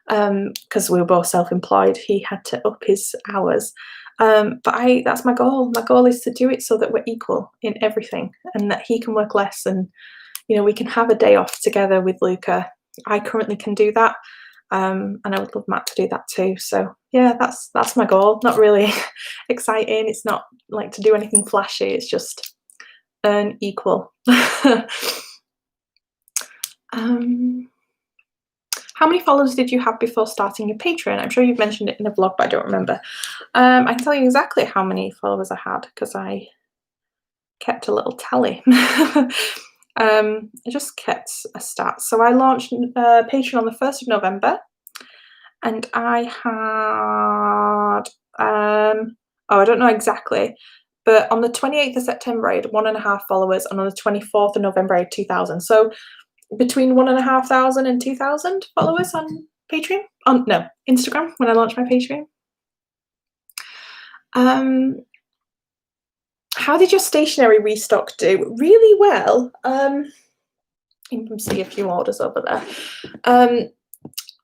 because we were both self-employed, he had to up his hours. But that's my goal. My goal is to do it so that we're equal in everything and that he can work less and, you know, we can have a day off together with Luca. I currently can do that. And I would love Matt to do that too. So yeah, that's my goal. Not really exciting. It's not like to do anything flashy. It's just earn equal. How many followers did you have before starting your Patreon? I'm sure you've mentioned it in a vlog, but I don't remember. I can tell you exactly how many followers I had because I kept a little tally. I just kept a stat. So I launched Patreon on the 1st of November, and I had, oh, I don't know exactly, but on the 28th of September, I had 1.5 followers, and on the 24th of November, I had 2,000. So between 1,500 and 2,000 followers on Patreon. On no, Instagram when I launched my Patreon. How did your stationery restock do? Really well. You can see a few orders over there.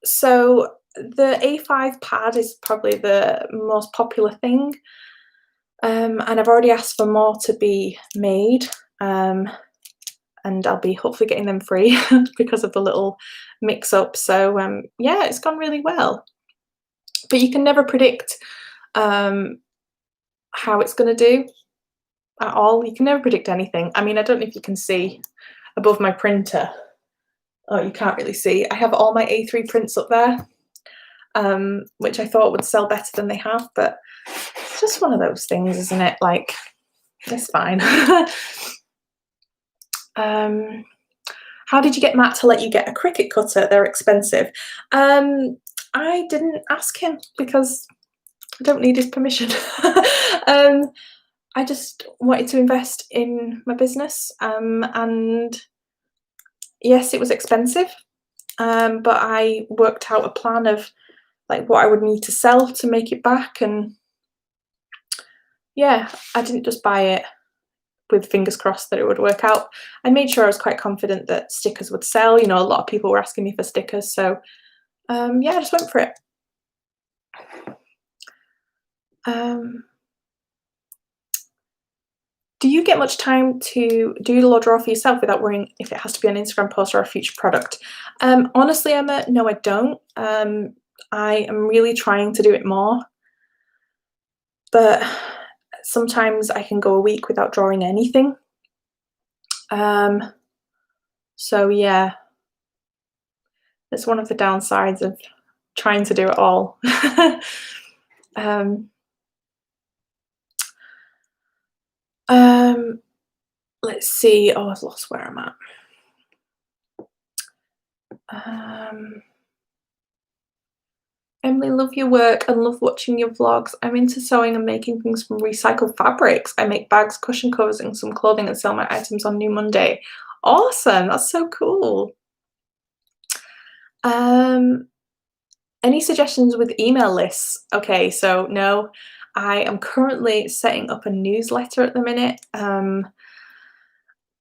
So the A5 pad is probably the most popular thing, and I've already asked for more to be made, and I'll be hopefully getting them free because of the little mix-up. So yeah, it's gone really well. But you can never predict how it's going to do at all. You can never predict anything. I mean, I don't know if you can see above my printer. Oh, you can't really see. I have all my A3 prints up there, which I thought would sell better than they have, but it's just one of those things, isn't it? Like, it's fine. How did you get Matt to let you get a Cricut cutter? They're expensive. I didn't ask him because I don't need his permission. I just wanted to invest in my business, and yes, it was expensive, but I worked out a plan of like what I would need to sell to make it back, and yeah, I didn't just buy it with fingers crossed that it would work out. I made sure I was quite confident that stickers would sell. You know, a lot of people were asking me for stickers, so yeah, I just went for it. Do you get much time to doodle or draw for yourself without worrying if it has to be an Instagram post or a future product? Honestly, Emma, no, I don't. I am really trying to do it more, but sometimes I can go a week without drawing anything. So yeah, it's one of the downsides of trying to do it all. Let's see. Oh, I've lost where I'm at. Emily, love your work and love watching your vlogs. I'm into sewing and making things from recycled fabrics. I make bags, cushion covers, and some clothing and sell my items on New Monday. Awesome, that's so cool. Any suggestions with email lists? Okay, so no, I am currently setting up a newsletter at the minute.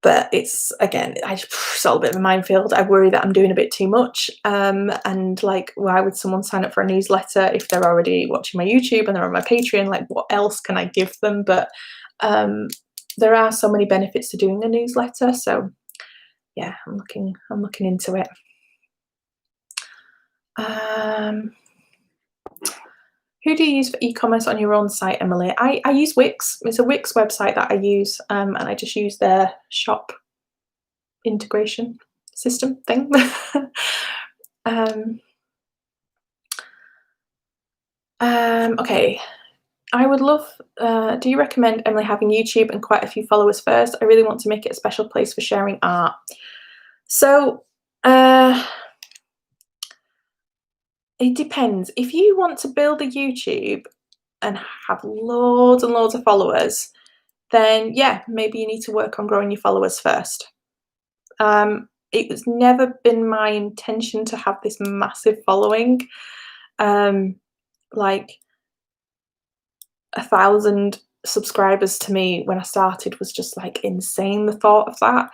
But it's, again, it's all a bit of a minefield. I worry that I'm doing a bit too much. And like, why would someone sign up for a newsletter if they're already watching my YouTube and they're on my Patreon? Like, what else can I give them? But there are so many benefits to doing a newsletter. So yeah, I'm looking into it. Who do you use for e-commerce on your own site, Emily? I use Wix. It's a Wix website that I use, and I just use their shop integration system thing. Okay, I would love, do you recommend, Emily, having YouTube and quite a few followers first? I really want to make it a special place for sharing art. So it depends. If you want to build a YouTube and have loads and loads of followers, then yeah, maybe you need to work on growing your followers first. It was never been my intention to have this massive following. Like 1,000 subscribers to me when I started was just like insane, the thought of that.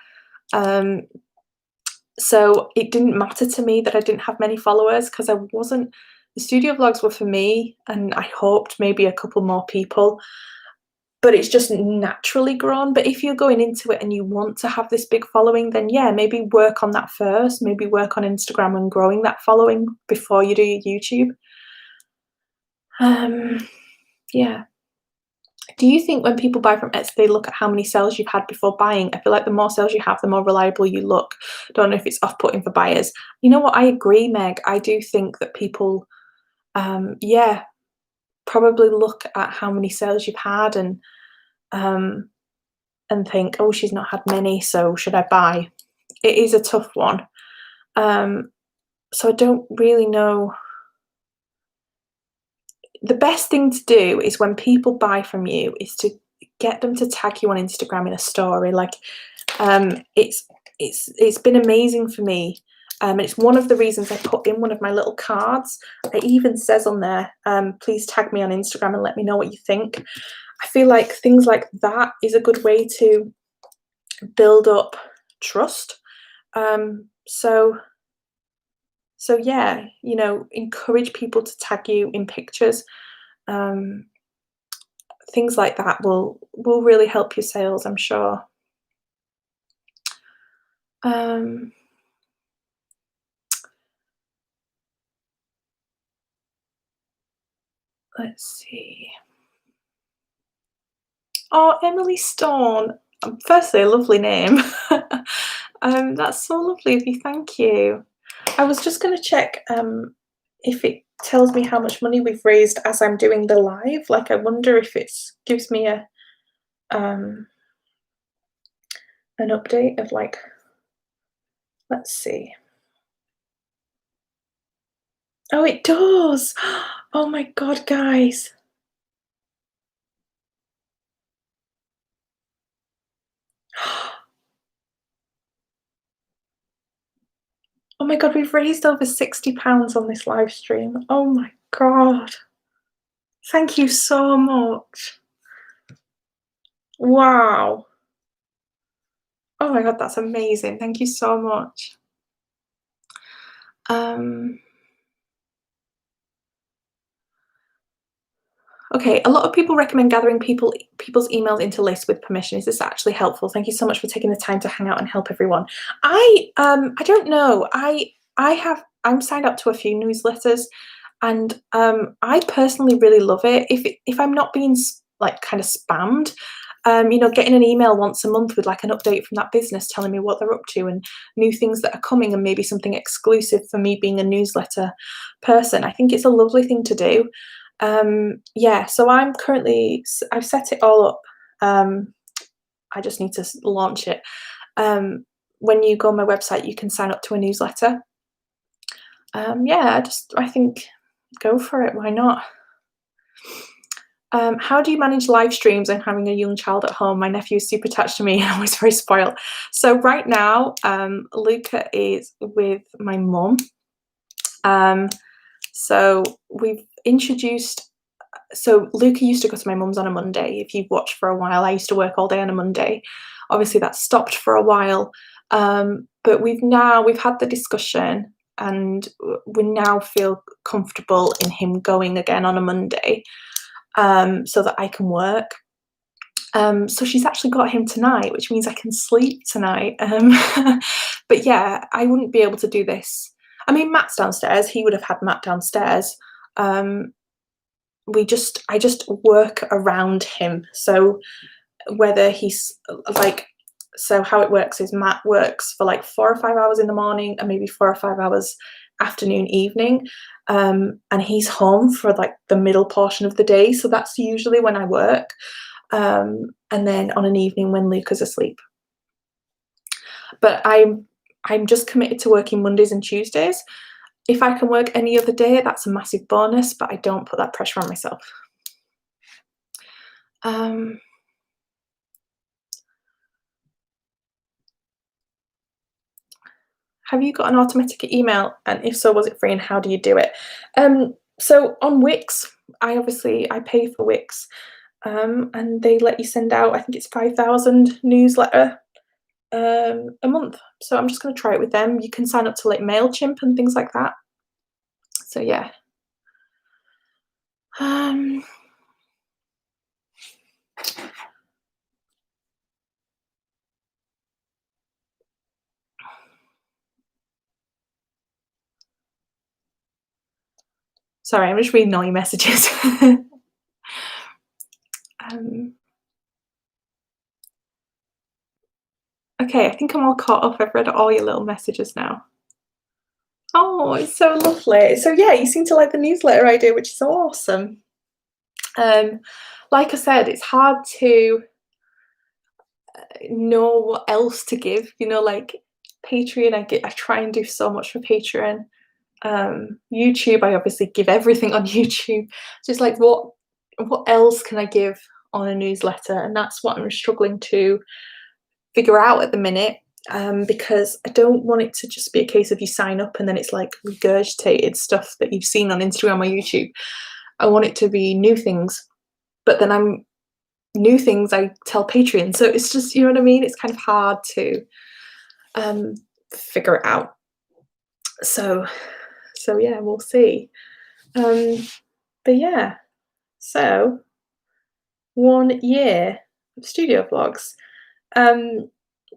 So it didn't matter to me that I didn't have many followers because the studio vlogs were for me, and I hoped maybe a couple more people, but it's just naturally grown. But if you're going into it and you want to have this big following, then yeah, maybe work on that first. Maybe work on Instagram and growing that following before you do your YouTube. Yeah. Do you think when people buy from Etsy, they look at how many sales you've had before buying? I feel like the more sales you have, the more reliable you look. Don't know if it's off-putting for buyers. You know what? I agree, Meg. I do think that people, yeah, probably look at how many sales you've had and think, oh, she's not had many, so should I buy? It is a tough one. So I don't really know. The best thing to do is when people buy from you is to get them to tag you on Instagram in a story. Like, it's been amazing for me. It's one of the reasons I put in one of my little cards. It even says on there, please tag me on Instagram and let me know what you think. I feel like things like that is a good way to build up trust. So yeah, you know, encourage people to tag you in pictures. Things like that will really help your sales, I'm sure. Let's see. Oh, Emily Stone. Firstly, a lovely name. That's so lovely of you. Thank you. I was just going to check if it tells me how much money we've raised as I'm doing the live. Like, I wonder if it gives me a an update of, like, let's see. Oh, it does. Oh my God, guys. Oh my God, we've raised over £60 on this live stream. Oh my God. Thank you so much. Wow. Oh my God, that's amazing. Thank you so much. Okay, a lot of people recommend gathering people's emails into lists with permission. Is this actually helpful? Thank you so much for taking the time to hang out and help everyone. I don't know. I'm signed up to a few newsletters, and I personally really love it. If I'm not being like kind of spammed, you know, getting an email once a month with like an update from that business telling me what they're up to and new things that are coming and maybe something exclusive for me being a newsletter person, I think it's a lovely thing to do. Yeah, so I've set it all up. I just need to launch it. When you go on my website, you can sign up to a newsletter. Yeah, I think go for it. Why not? How do you manage live streams and having a young child at home? My nephew is super attached to me and always very spoiled. So right now, Luca is with my mum. So we've introduced. So Luca used to go to my mum's on a Monday. If you've watched for a while, I used to work all day on a Monday. Obviously, that stopped for a while, but we've had the discussion, and we now feel comfortable in him going again on a Monday, so that I can work. So she's actually got him tonight, which means I can sleep tonight. But yeah, I wouldn't be able to do this. I mean, Matt's downstairs. He would have had Matt downstairs. I just work around him. So whether he's like, so how it works is Matt works for like 4 or 5 hours in the morning and maybe 4 or 5 hours afternoon, evening. And he's home for like the middle portion of the day. So that's usually when I work. And then on an evening when Luca's asleep. But I'm just committed to working Mondays and Tuesdays. If I can work any other day, that's a massive bonus, but I don't put that pressure on myself. Have you got an automatic email? And if so, was it free, and how do you do it? So on Wix, I pay for Wix, and they let you send out, I think it's 5,000 newsletter a month. So I'm just going to try it with them. You can sign up to like MailChimp and things like that. So yeah. Sorry, I'm just reading all your messages. Okay, I think I'm all caught up. I've read all your little messages now. Oh, it's so lovely. So yeah, you seem to like the newsletter I do, which is awesome. Um, like I said, it's hard to know what else to give, like Patreon, I try and do so much for Patreon. YouTube, I obviously give everything on YouTube. So it's like what else can I give on a newsletter? And that's what I'm struggling to figure out at the minute. Because I don't want it to just be a case of you sign up and then it's like regurgitated stuff that you've seen on Instagram or YouTube. I want it to be new things, but then new things I tell Patreon. So it's just, you know what I mean? It's kind of hard to figure it out. So yeah, we'll see. But yeah, so 1 year of studio vlogs.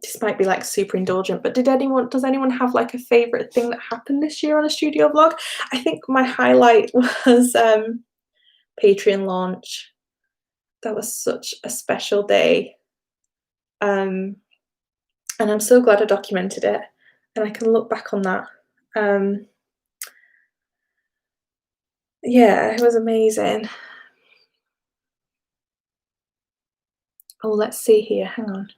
This might be like super indulgent, but does anyone have like a favorite thing that happened this year on a studio vlog? I think my highlight was Patreon launch. That was such a special day. And I'm so glad I documented it and I can look back on that. Yeah, it was amazing. Oh, let's see here, hang on.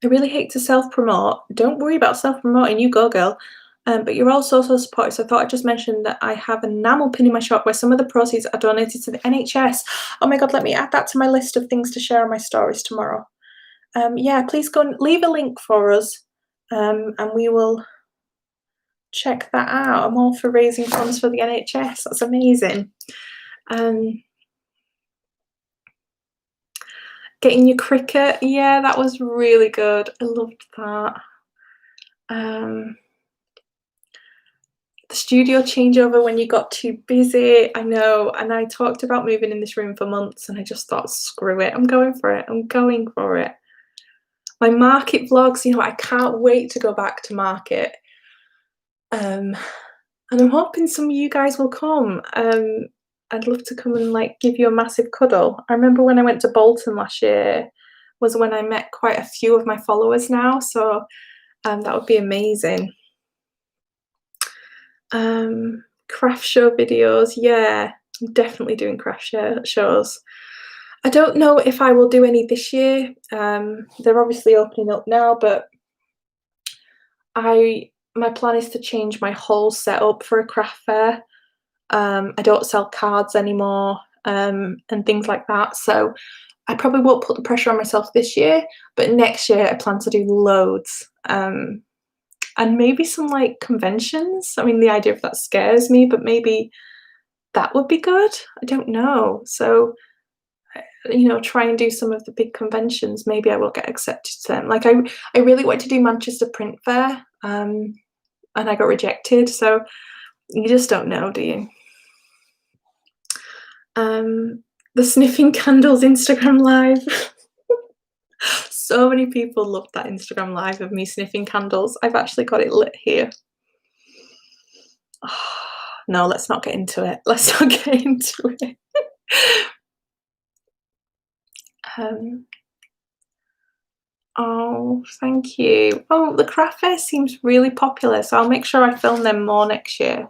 I really hate to self-promote. Don't worry about self-promoting, you go girl. But you're all so supportive, so I thought I'd just mention that I have an enamel pin in my shop where some of the proceeds are donated to the NHS. Oh my god, let me add that to my list of things to share on my stories tomorrow. Yeah, please go and leave a link for us, and we will check that out. I'm all for raising funds for the NHS. That's amazing. Getting your cricket, yeah, that was really good. I loved that. The studio changeover when you got too busy, I know, and I talked about moving in this room for months and I just thought, screw it, I'm going for it, I'm going for it. My market vlogs, I can't wait to go back to market. And I'm hoping some of you guys will come. I'd love to come and like give you a massive cuddle. I remember when I went to Bolton last year was when I met quite a few of my followers now, so that would be amazing. Craft show videos, yeah, I'm definitely doing craft shows. I don't know if I will do any this year. They're obviously opening up now, but my plan is to change my whole setup for a craft fair. I don't sell cards anymore, and things like that, so I probably won't put the pressure on myself this year, but next year I plan to do loads. And maybe some like conventions. I mean, the idea of that scares me, but maybe that would be good. I don't know. So, try and do some of the big conventions. Maybe I will get accepted to them. Like I really wanted to do Manchester Print Fair, and I got rejected. So you just don't know, do you? The sniffing candles Instagram live. So many people loved that Instagram live of me sniffing candles. I've actually got it lit here. Oh, no, let's not get into it. Let's not get into it. Oh, thank you. Oh, the craft fair seems really popular, so I'll make sure I film them more next year.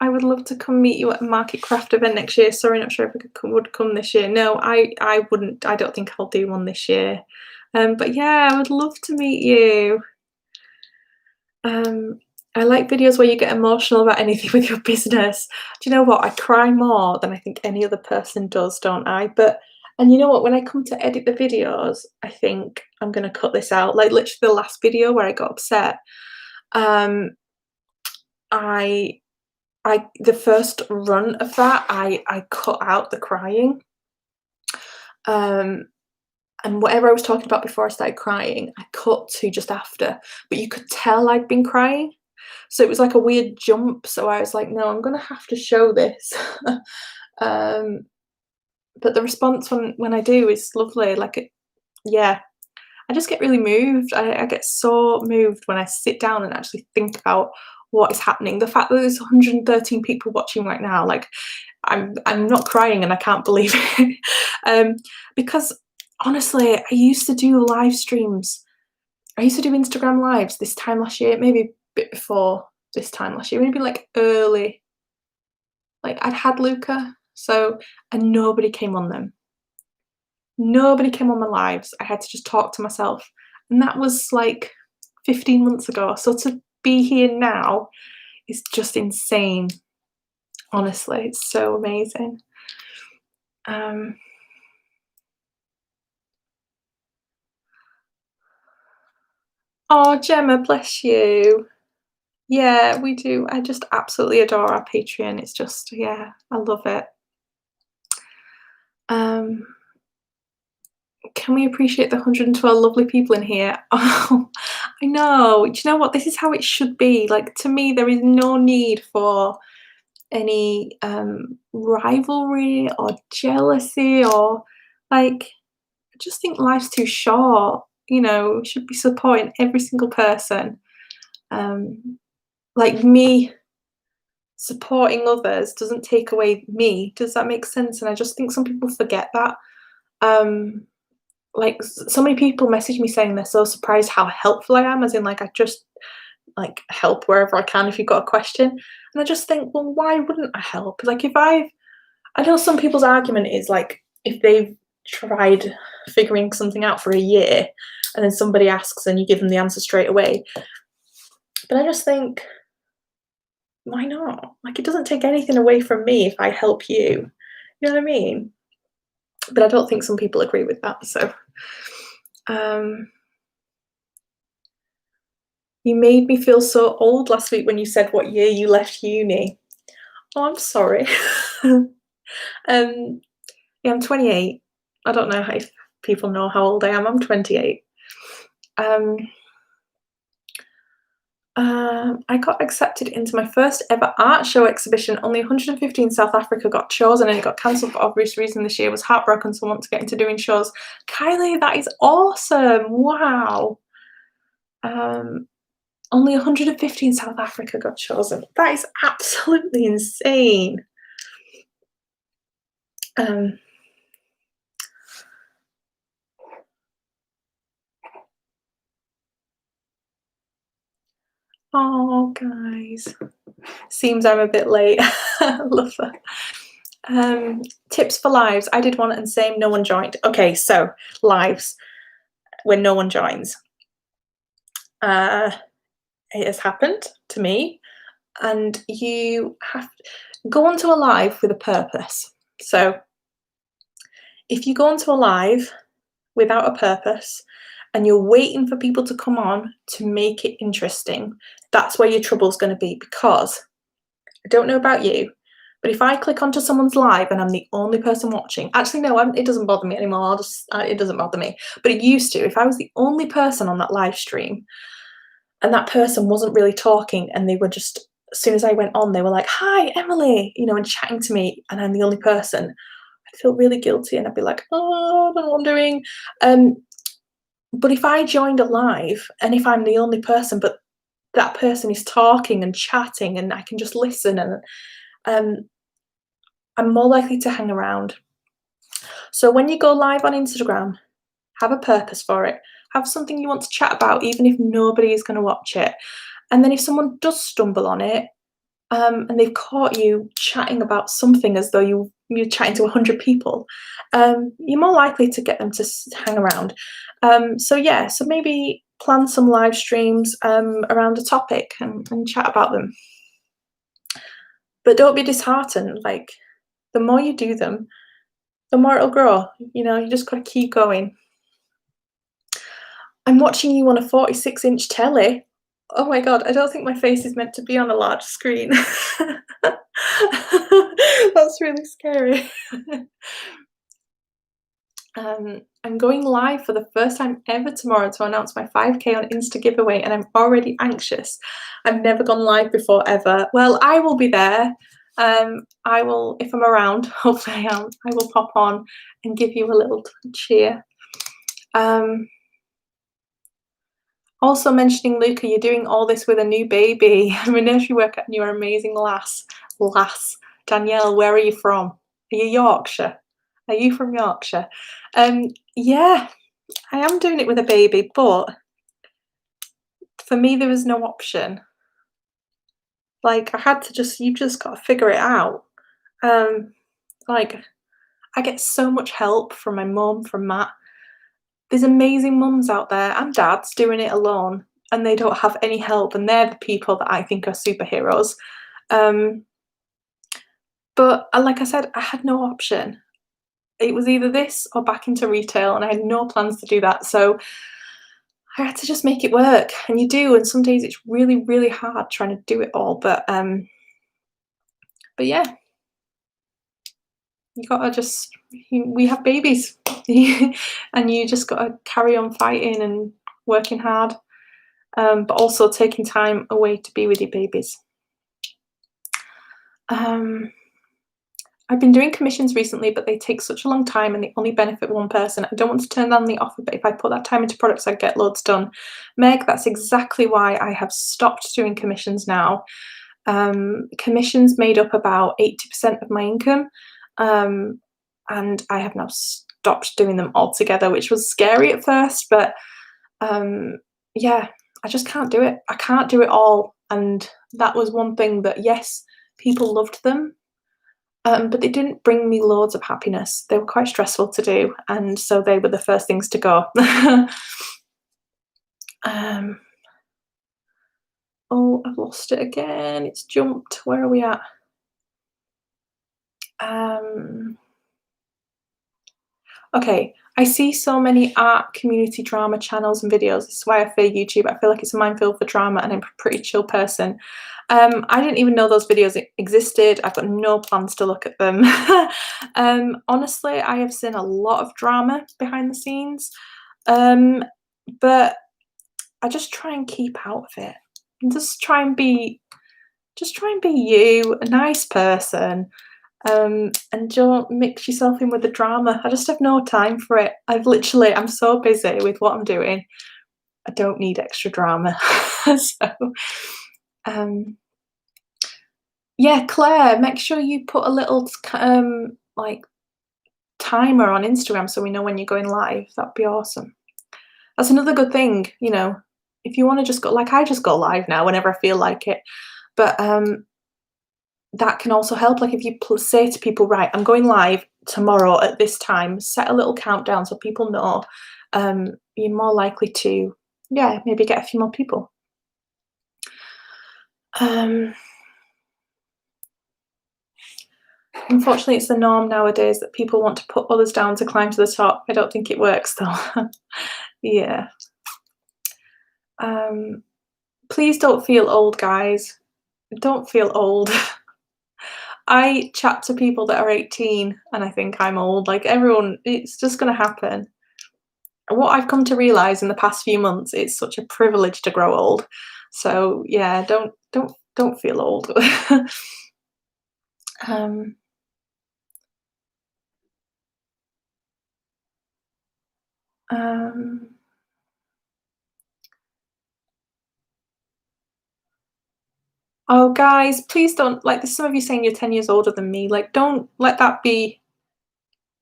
I would love to come meet you at a market craft event next year. Sorry, not sure if I would come this year. No, I wouldn't. I don't think I'll do one this year. But yeah, I would love to meet you. I like videos where you get emotional about anything with your business. Do you know what? I cry more than I think any other person does, don't I? And you know what? When I come to edit the videos, I think I'm gonna cut this out. Like literally the last video where I got upset. The first run of that, I cut out the crying. And whatever I was talking about before I started crying, I cut to just after. But you could tell I'd been crying. So it was like a weird jump. So I was like, no, I'm gonna have to show this. But the response when I do is lovely. Yeah, I just get really moved. I get so moved when I sit down and actually think about what is happening. The fact that there's 113 people watching right now, like I'm not crying and I can't believe it. Because honestly, I used to do live streams. I used to do Instagram lives this time last year, maybe a bit before. this time last year, maybe like early. Like I'd had Luca, so and nobody came on them. Nobody came on my lives. I had to just talk to myself. And that was like 15 months ago. So to be here now is just insane. Honestly, it's so amazing. Um, oh, Gemma, bless you. Yeah, we do. I just absolutely adore our Patreon. It's just, yeah, I love it. Um, can we appreciate the 112 lovely people in here? Oh, I know. Do you know what? This is how it should be. Like, to me, there is no need for any rivalry or jealousy or like, I just think life's too short. You know, we should be supporting every single person. Like me supporting others doesn't take away me. Does that make sense? And I just think some people forget that. Um, like so many people message me saying they're so surprised how helpful I am, as in like I just like help wherever I can if you've got a question. And I just think, well, why wouldn't I help? Like if I know some people's argument is like if they've tried figuring something out for a year and then somebody asks and you give them the answer straight away. But I just think, why not? Like it doesn't take anything away from me if I help you. You know what I mean? But I don't think some people agree with that. So you made me feel so old last week when you said what year you left uni. Oh, I'm sorry. Yeah, I'm 28. I don't know if people know how old I am. I'm 28. I got accepted into my first ever art show exhibition. Only 150 in South Africa got chosen and it got cancelled for obvious reasons this year. I was heartbroken, so I want to get into doing shows. Kylie, that is awesome. Wow. Only 150 in South Africa got chosen. That is absolutely insane. Oh, guys. Seems I'm a bit late. I love that. Tips for lives. I did one and same, no one joined. Okay, so lives when no one joins. It has happened to me, and you have to go onto a live with a purpose. So if you go onto a live without a purpose and you're waiting for people to come on to make it interesting, that's where your trouble's going to be. Because I don't know about you, but if I click onto someone's live and I'm the only person watching, actually no, it doesn't bother me anymore. It doesn't bother me, but it used to. If I was the only person on that live stream and that person wasn't really talking and they were just, as soon as I went on, they were like, "Hi, Emily," you know, and chatting to me, and I'm the only person, I'd feel really guilty and I'd be like, "Oh, I don't know what I'm doing." But if I joined a live and if I'm the only person, but that person is talking and chatting and I can just listen, and I'm more likely to hang around. So when you go live on Instagram, have a purpose for it. Have something you want to chat about, even if nobody is going to watch it. And then if someone does stumble on it, and they've caught you chatting about something as though you're chatting to 100 people, you're more likely to get them to hang around. So yeah, so maybe plan some live streams around a topic and chat about them. But don't be disheartened. Like the more you do them, the more it'll grow. You know, you just got to keep going. I'm watching you on a 46-inch telly. Oh my god, I don't think my face is meant to be on a large screen. That's really scary. I'm going live for the first time ever tomorrow to announce my 5K on Insta giveaway, and I'm already anxious. I've never gone live before ever. Well, I will be there. I will, if I'm around, hopefully I am, I will pop on and give you a little cheer. Also mentioning Luca, you're doing all this with a new baby. I'm a nursery worker and you're an amazing lass. Danielle, where are you from? Are you Yorkshire? Are you from Yorkshire? Yeah, I am doing it with a baby, but for me there was no option. Like, I had to just you've just gotta figure it out. Um, like, I get so much help from my mum, from Matt. There's amazing mums out there and dads doing it alone, and they don't have any help, and they're the people that I think are superheroes. Um, but, like I said, I had no option. It was either this or back into retail, and I had no plans to do that, so I had to just make it work, and you do, and some days it's really, really hard trying to do it all, but yeah, you gotta just we have babies, and you just gotta carry on fighting and working hard, but also taking time away to be with your babies. Um, I've been doing commissions recently, but they take such a long time and they only benefit one person. I don't want to turn down the offer, but if I put that time into products, I'd get loads done. Meg, that's exactly why I have stopped doing commissions now. Commissions made up about 80% of my income, um, and I have now stopped doing them altogether, which was scary at first, but um, yeah, I just can't do it. I can't do it all, and that was one thing that yes, people loved them, but they didn't bring me loads of happiness. They were quite stressful to do, and so they were the first things to go. um, oh, I've lost it again. It's jumped. Where are we at? Um, okay, I see so many art community drama channels and videos. This is why I fear YouTube. I feel like it's a minefield for drama, and I'm a pretty chill person. I didn't even know those videos existed. I've got no plans to look at them. Honestly, I have seen a lot of drama behind the scenes, um, but I just try and keep out of it. And just try and be you, a nice person, and don't mix yourself in with the drama. I just have no time for it. I'm so busy with what I'm doing. I don't need extra drama. So, um, yeah, Claire, make sure you put a little like timer on Instagram so we know when you're going live. That'd be awesome. That's another good thing, if you want to just go, like I just go live now whenever I feel like it. But that can also help. Like if you say to people, right, I'm going live tomorrow at this time, set a little countdown so people know, you're more likely to, yeah, maybe get a few more people. Unfortunately, it's the norm nowadays that people want to put others down to climb to the top. I don't think it works though. Yeah. Please don't feel old, guys. Don't feel old. I chat to people that are 18 and I think I'm old. Like everyone, it's just going to happen. What I've come to realize in the past few months, it's such a privilege to grow old. So yeah, don't feel old. um, um, oh, guys, please don't like. There's some of you saying you're 10 years older than me. Like, don't let that be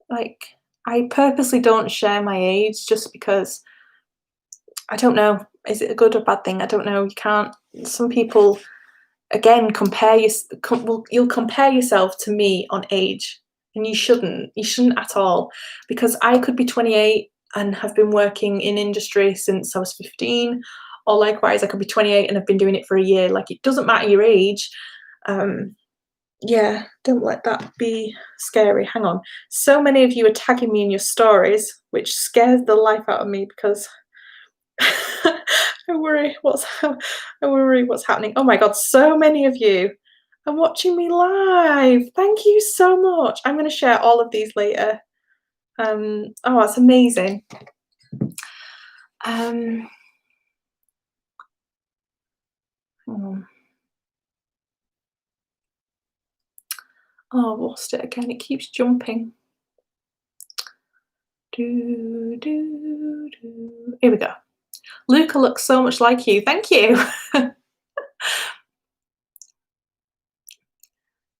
like. I purposely don't share my age just because I don't know. Is it a good or bad thing? I don't know. You can't. Some people again you'll compare yourself to me on age, and you shouldn't at all, because I could be 28 and have been working in industry since I was 15, or likewise I could be 28 and have been doing it for a year. Like it doesn't matter your age. Yeah, don't let that be scary. Hang on, so many of you are tagging me in your stories, which scares the life out of me because I worry what's happening. Oh my god, so many of you are watching me live. Thank you so much. I'm going to share all of these later. Oh, it's amazing. Um, oh, I've lost it again. It keeps jumping. Here we go. Luca looks so much like you. Thank you.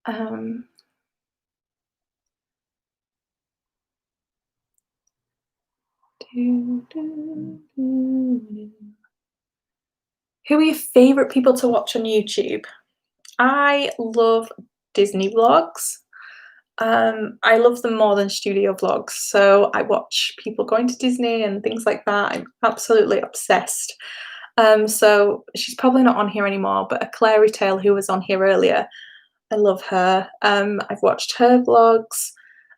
um, Who are your favorite people to watch on YouTube? I love Disney vlogs. I love them more than studio vlogs. So I watch people going to Disney and things like that. I'm absolutely obsessed. So she's probably not on here anymore, but a Clary Tale who was on here earlier, I love her. I've watched her vlogs,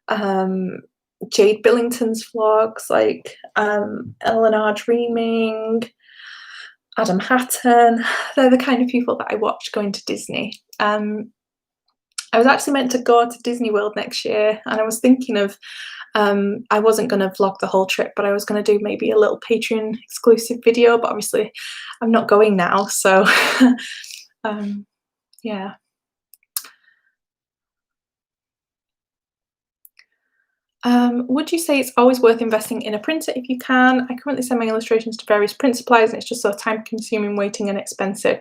um, Jade Billington's vlogs, like Eleanor Dreaming, Adam Hatton. They're the kind of people that I watch going to Disney. I was actually meant to go to Disney World next year, and I was thinking of I wasn't going to vlog the whole trip, but I was going to do maybe a little Patreon exclusive video. But obviously, I'm not going now, so yeah. Would you say it's always worth investing in a printer if you can? I currently send my illustrations to various print suppliers, and it's just so time consuming, waiting, and expensive.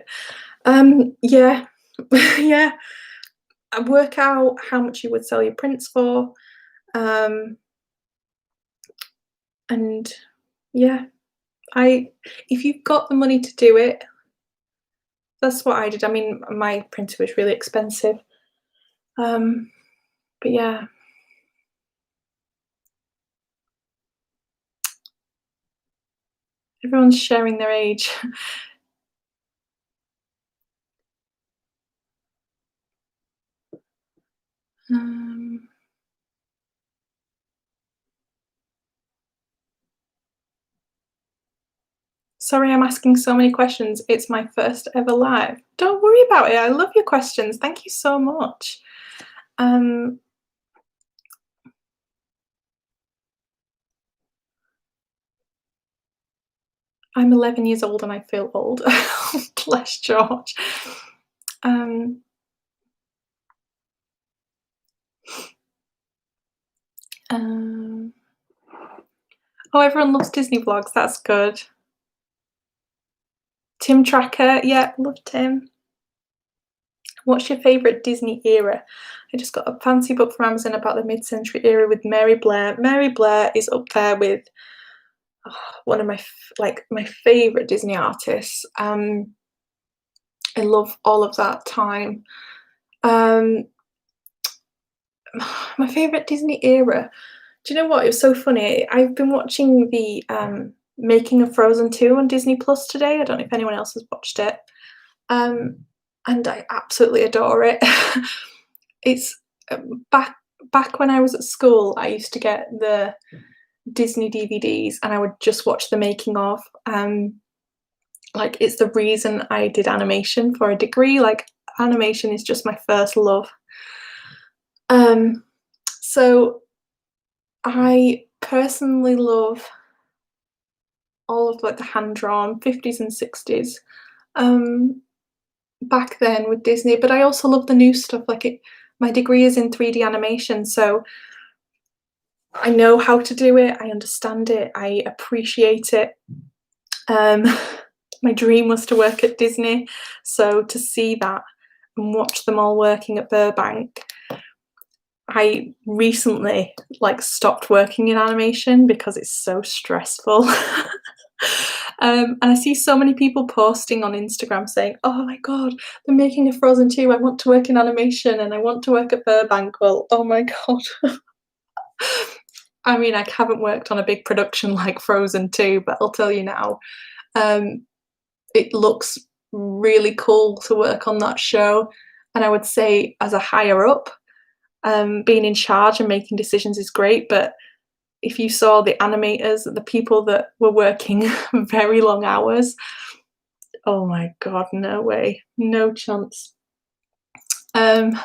Yeah, yeah. Work out how much you would sell your prints for. Um, and yeah, if you've got the money to do it, that's what I did. I mean, my printer was really expensive. Um, but yeah. Everyone's sharing their age. Um, Sorry I'm asking so many questions. It's my first ever live. Don't worry about it. I love your questions. Thank you so much. Um, I'm 11 years old and I feel old. Bless George. Um, um, oh, everyone loves Disney vlogs. That's good. Tim Tracker. Yeah, love Tim. What's your favourite Disney era? I just got a fancy book from Amazon about the mid-century era with Mary Blair. Mary Blair is up there with one of my favorite Disney artists. I love all of that time. Um, my favorite Disney era. Do you know what? It was so funny. I've been watching the making of Frozen 2 on Disney Plus today. I don't know if anyone else has watched it. Um, and I absolutely adore it. It's back when I was at school, I used to get the Disney DVDs and I would just watch the making of. Like it's the reason I did animation for a degree. Like animation is just my first love. Um, so I personally love all of like the hand drawn 50s and 60s. Um, back then with Disney, but I also love the new stuff. My degree is in 3D animation, so I know how to do it. I understand it. I appreciate it. Um, my dream was to work at Disney, so to see that and watch them all working at Burbank, I recently stopped working in animation because it's so stressful. And I see so many people posting on Instagram saying, "Oh my god, they're making a Frozen 2. I want to work in animation and I want to work at Burbank." Well, oh my god. I mean, I haven't worked on a big production like Frozen 2, but I'll tell you now, um, it looks really cool to work on that show. And I would say, as a higher up, being in charge and making decisions is great, but if you saw the animators, the people that were working very long hours, oh my god, no way, no chance. Um,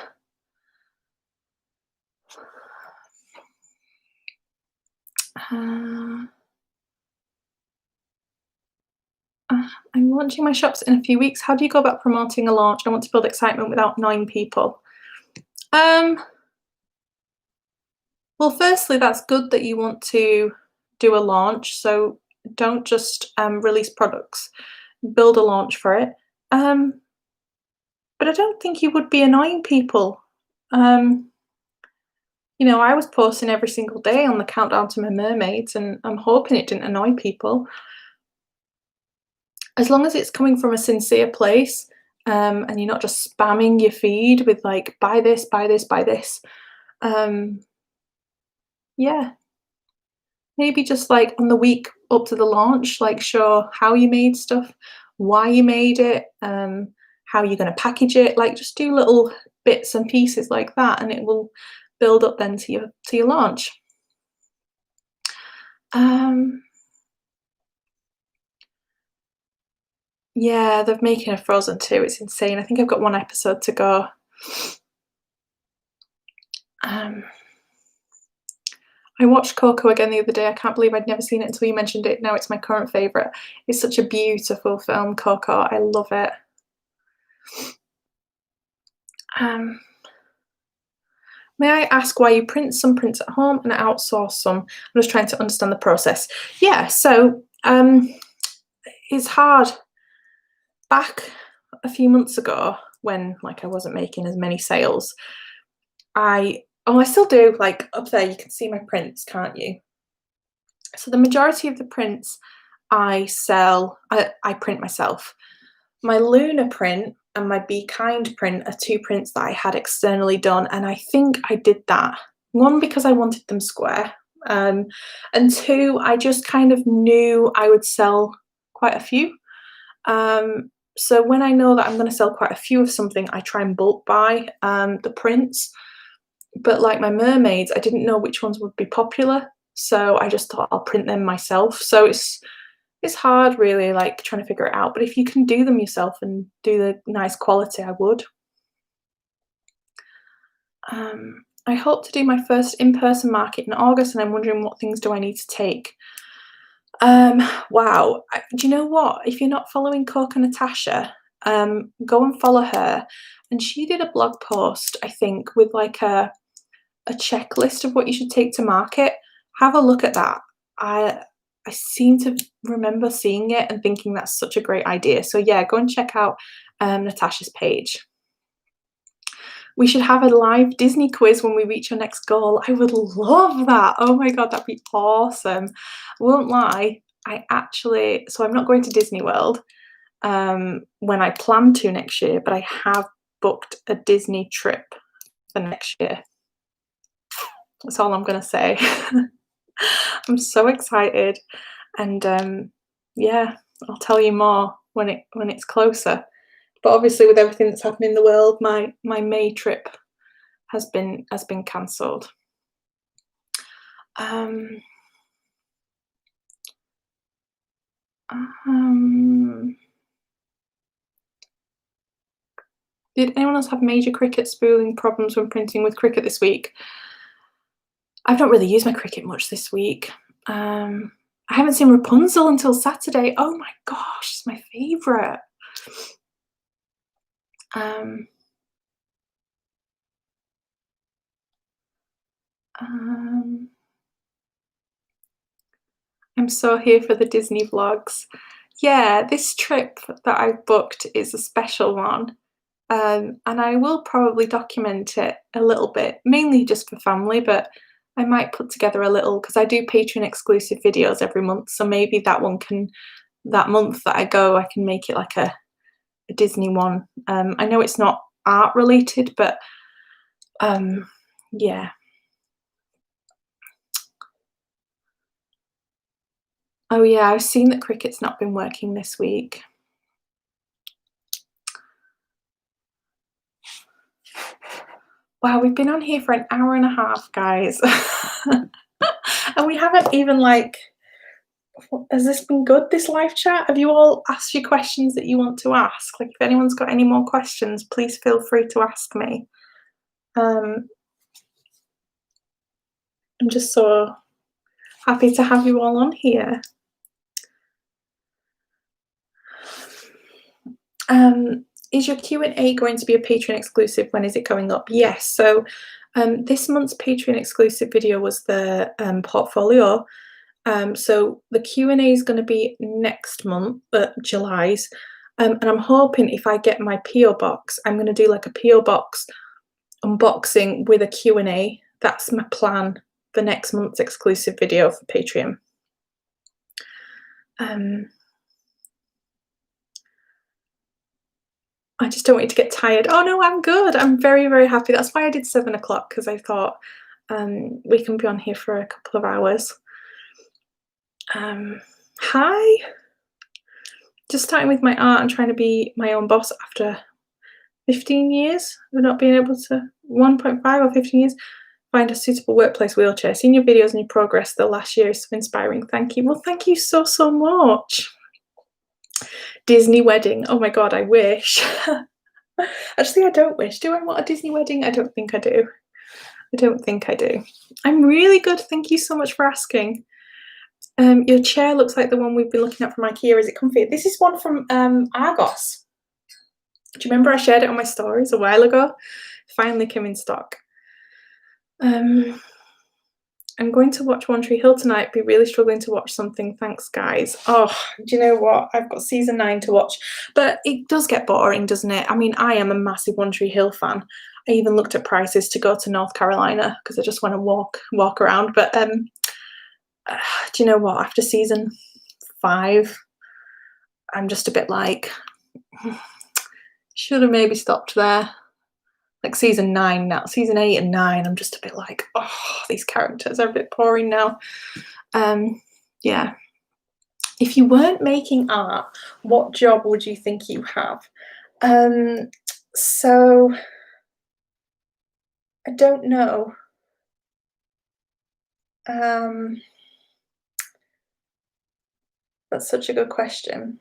uh, I'm launching my shops in a few weeks. How do you go about promoting a launch? I want to build excitement without annoying people. Um, well, firstly, that's good that you want to do a launch. So don't just release products, build a launch for it. But I don't think you would be annoying people. Um, I was posting every single day on the countdown to my mermaids, and I'm hoping it didn't annoy people. As long as it's coming from a sincere place, and you're not just spamming your feed with like, buy this, buy this, buy this. Yeah, maybe just like on the week up to the launch, like show how you made stuff, why you made it, how you're going to package it. Like just do little bits and pieces like that, and it will build up then to your launch. Yeah, they're making a Frozen 2. It's insane. I think I've got 1 episode to go. I watched Coco again the other day. I can't believe I'd never seen it until you mentioned it. Now it's my current favourite. It's such a beautiful film, Coco. I love it. May I ask why you print some prints at home and outsource some? I'm just trying to understand the process. Yeah, so it's hard. Back a few months ago, when like I wasn't making as many sales, I still do. Like up there, you can see my prints, can't you? So the majority of the prints I sell, I print myself. My Luna print and my Be Kind print are 2 prints that I had externally done, and I think I did that. 1, because I wanted them square, and 2, I just kind of knew I would sell quite a few. So when I know that I'm going to sell quite a few of something, I try and bulk buy the prints. But like my mermaids, I didn't know which ones would be popular, so I just thought I'll print them myself. So it's hard really, like trying to figure it out, but if you can do them yourself and do the nice quality, I would. I hope to do my first in-person market in August, and I'm wondering what things do I need to take. Wow. Do you know what? If you're not following Coco Natasha, go and follow her. And she did a blog post, I think, with like a checklist of what you should take to market. Have a look at that. I seem to remember seeing it and thinking that's such a great idea. So yeah, go and check out Natasha's page. We should have a live Disney quiz when we reach our next goal. I would love that. Oh my God, that'd be awesome. I won't lie. So I'm not going to Disney World when I plan to next year, but I have booked a Disney trip for next year. That's all I'm going to say. I'm so excited, and yeah, I'll tell you more when it's closer. But obviously, with everything that's happening in the world, my May trip has been cancelled. Did anyone else have major Cricut spooling problems when printing with Cricut this week? I've not really used my Cricut much this week. I haven't seen Rapunzel until Saturday. Oh my gosh, it's my favourite. I'm so here for the Disney vlogs. Yeah, this trip that I've booked is a special one. And I will probably document it a little bit, mainly just for family, but I might put together a little, because I do Patreon exclusive videos every month, so maybe that month that I go, I can make it like a Disney one. I know it's not art related, but yeah. Oh yeah, I've seen that Cricut's not been working this week. Wow, we've been on here for an hour and a half, guys. And we haven't even has this been good, this live chat? Have you all asked your questions that you want to ask? Like if anyone's got any more questions, please feel free to ask me. I'm just so happy to have you all on here. Is your Q&A going to be a Patreon exclusive? When is it going up? Yes, so this month's Patreon exclusive video was the portfolio. So the Q&A is going to be next month, July's, and I'm hoping if I get my PO box, I'm going to do like a PO box unboxing with a Q&A. That's my plan for next month's exclusive video for Patreon. I just don't want you to get tired. Oh no, I'm good. I'm very, very happy. That's why I did 7 o'clock, because I thought we can be on here for a couple of hours. Hi. Just starting with my art and trying to be my own boss after 15 years of not being able to, 1.5 or 15 years, find a suitable workplace wheelchair. Seeing your videos and your progress the last year is so inspiring. Thank you. Well, thank you so, so much. Disney wedding. Oh my God, I wish. Actually, I don't wish. Do I want a Disney wedding? I don't think I do. I don't think I do. I'm really good. Thank you so much for asking. Your chair looks like the one we've been looking at from IKEA. Is it comfy? This is one from Argos. Do you remember I shared it on my stories a while ago? Finally came in stock. I'm going to watch One Tree Hill tonight. Be really struggling to watch something. Thanks, guys. Oh, do you know what? I've got season 9 to watch, but it does get boring, doesn't it? I mean, I am a massive One Tree Hill fan. I even looked at prices to go to North Carolina because I just want to walk around. But do you know what? After season 5, I'm just a bit like, should have maybe stopped there. Like season 9 now, season 8 and 9, I'm just a bit like, oh, these characters are a bit boring now. Yeah. If you weren't making art, what job would you think you have? So I don't know. That's such a good question.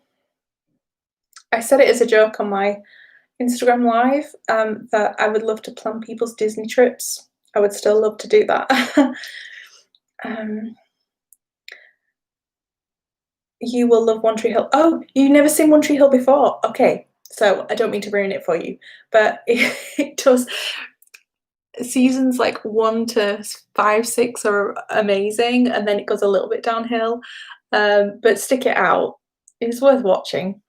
I said it as a joke on my Instagram live, that I would love to plan people's Disney trips. I would still love to do that. You will love One Tree Hill. Oh, you've never seen One Tree Hill before? Okay, so I don't mean to ruin it for you, but it does. Seasons like 1 to 5, 6 are amazing, and then it goes a little bit downhill. But stick it out. It's worth watching.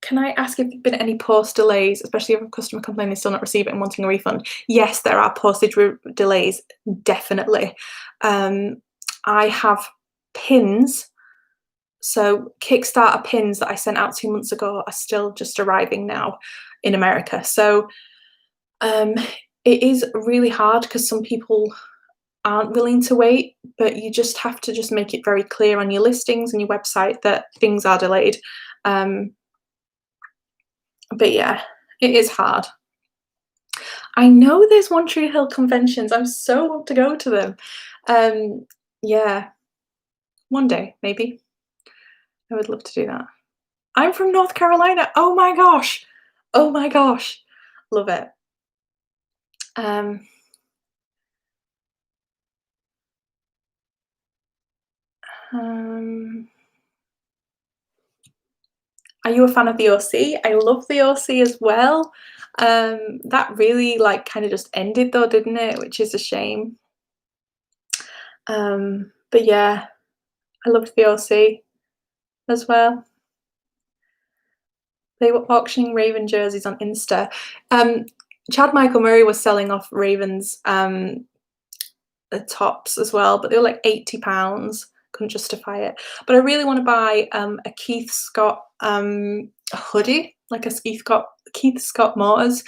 Can I ask if there've been any post delays, especially if a customer complaining they still not receive it and wanting a refund? Yes, there are postage delays, definitely. I have pins, so Kickstarter pins that I sent out 2 months ago are still just arriving now in America. So it is really hard because some people aren't willing to wait, but you just have to just make it very clear on your listings and your website that things are delayed. But yeah, it is hard. I know there's One Tree Hill conventions. I'm so want to go to them. Yeah, one day maybe. I would love to do that. I'm from North Carolina. Oh my gosh. Oh my gosh. Love it. Are you a fan of the OC? I love the OC as well. That really like kind of just ended though, didn't it? Which is a shame. But yeah, I loved the OC as well. They were auctioning Raven jerseys on Insta. Chad Michael Murray was selling off Ravens the tops as well, but they were like £80. Couldn't justify it. But I really want to buy a Keith Scott hoodie, like a Keith Scott Motors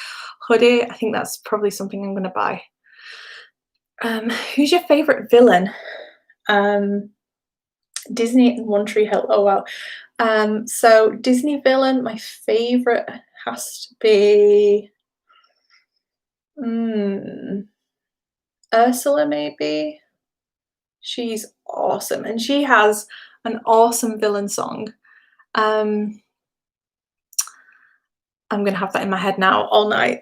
hoodie. I think that's probably something I'm going to buy. Who's your favourite villain? Disney and One Tree Hill. Oh wow. So Disney villain, my favourite has to be Ursula, maybe. She's awesome, and she has an awesome villain song. I'm gonna have that in my head now all night.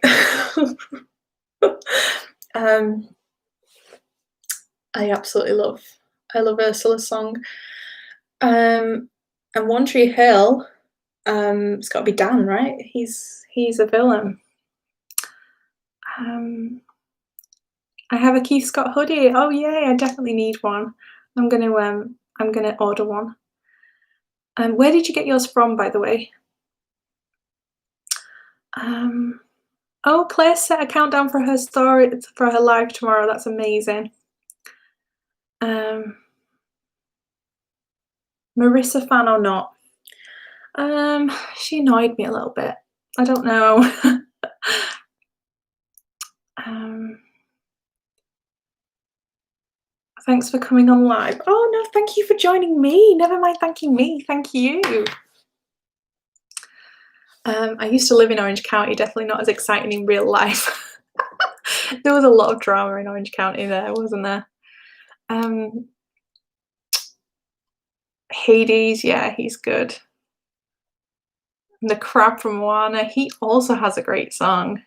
I absolutely love Ursula's song. And One Tree Hill, it's got to be Dan, right? He's a villain. I have a Keith Scott hoodie. Oh yay! I definitely need one. I'm gonna order one. Where did you get yours from, by the way? Oh, Claire set a countdown for her story for her live tomorrow. That's amazing. Marissa fan or not? She annoyed me a little bit. I don't know. um, Thanks for coming on live. Oh no, thank you for joining me. Never mind thanking me. Thank you. I used to live in Orange County, definitely not as exciting in real life. There was a lot of drama in Orange County there, wasn't there? Hades, yeah, he's good. And the crab from Moana, he also has a great song.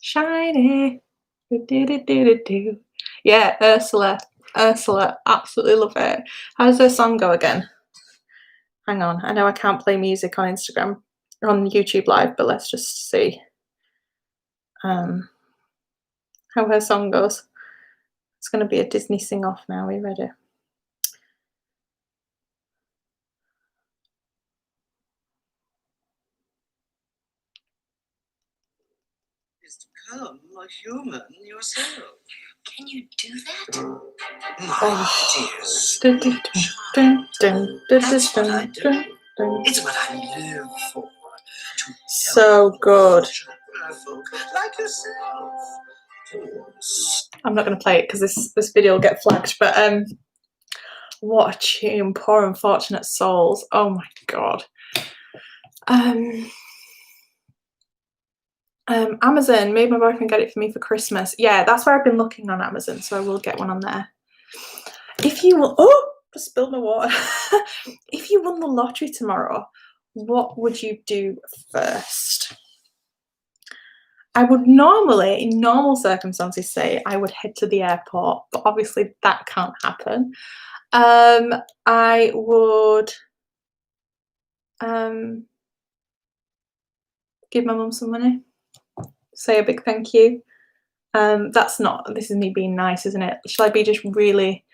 Shiny. Do-do-do-do-do-do. Yeah, Ursula. Ursula, absolutely love it. How does her song go again? Hang on, I know I can't play music on Instagram or on YouTube Live, but let's just see how her song goes. It's going to be a Disney sing-off now. Are you ready? Is to become a human yourself. Can you do that? My Oh. dear, that's what I do. It's what I live for. So good. Like yourself. I'm not going to play it because this video will get flagged, but what a tune, Poor Unfortunate Souls. Oh my god. Amazon made my boyfriend get it for me for Christmas. Yeah, that's where I've been looking on Amazon, so I will get one on there. If you will, oh, just spilled my water. If you won the lottery tomorrow, what would you do first? I would normally, in normal circumstances, say I would head to the airport, but obviously that can't happen. I would give my mum some money, say a big thank you. This is me being nice, isn't it? Shall I be just really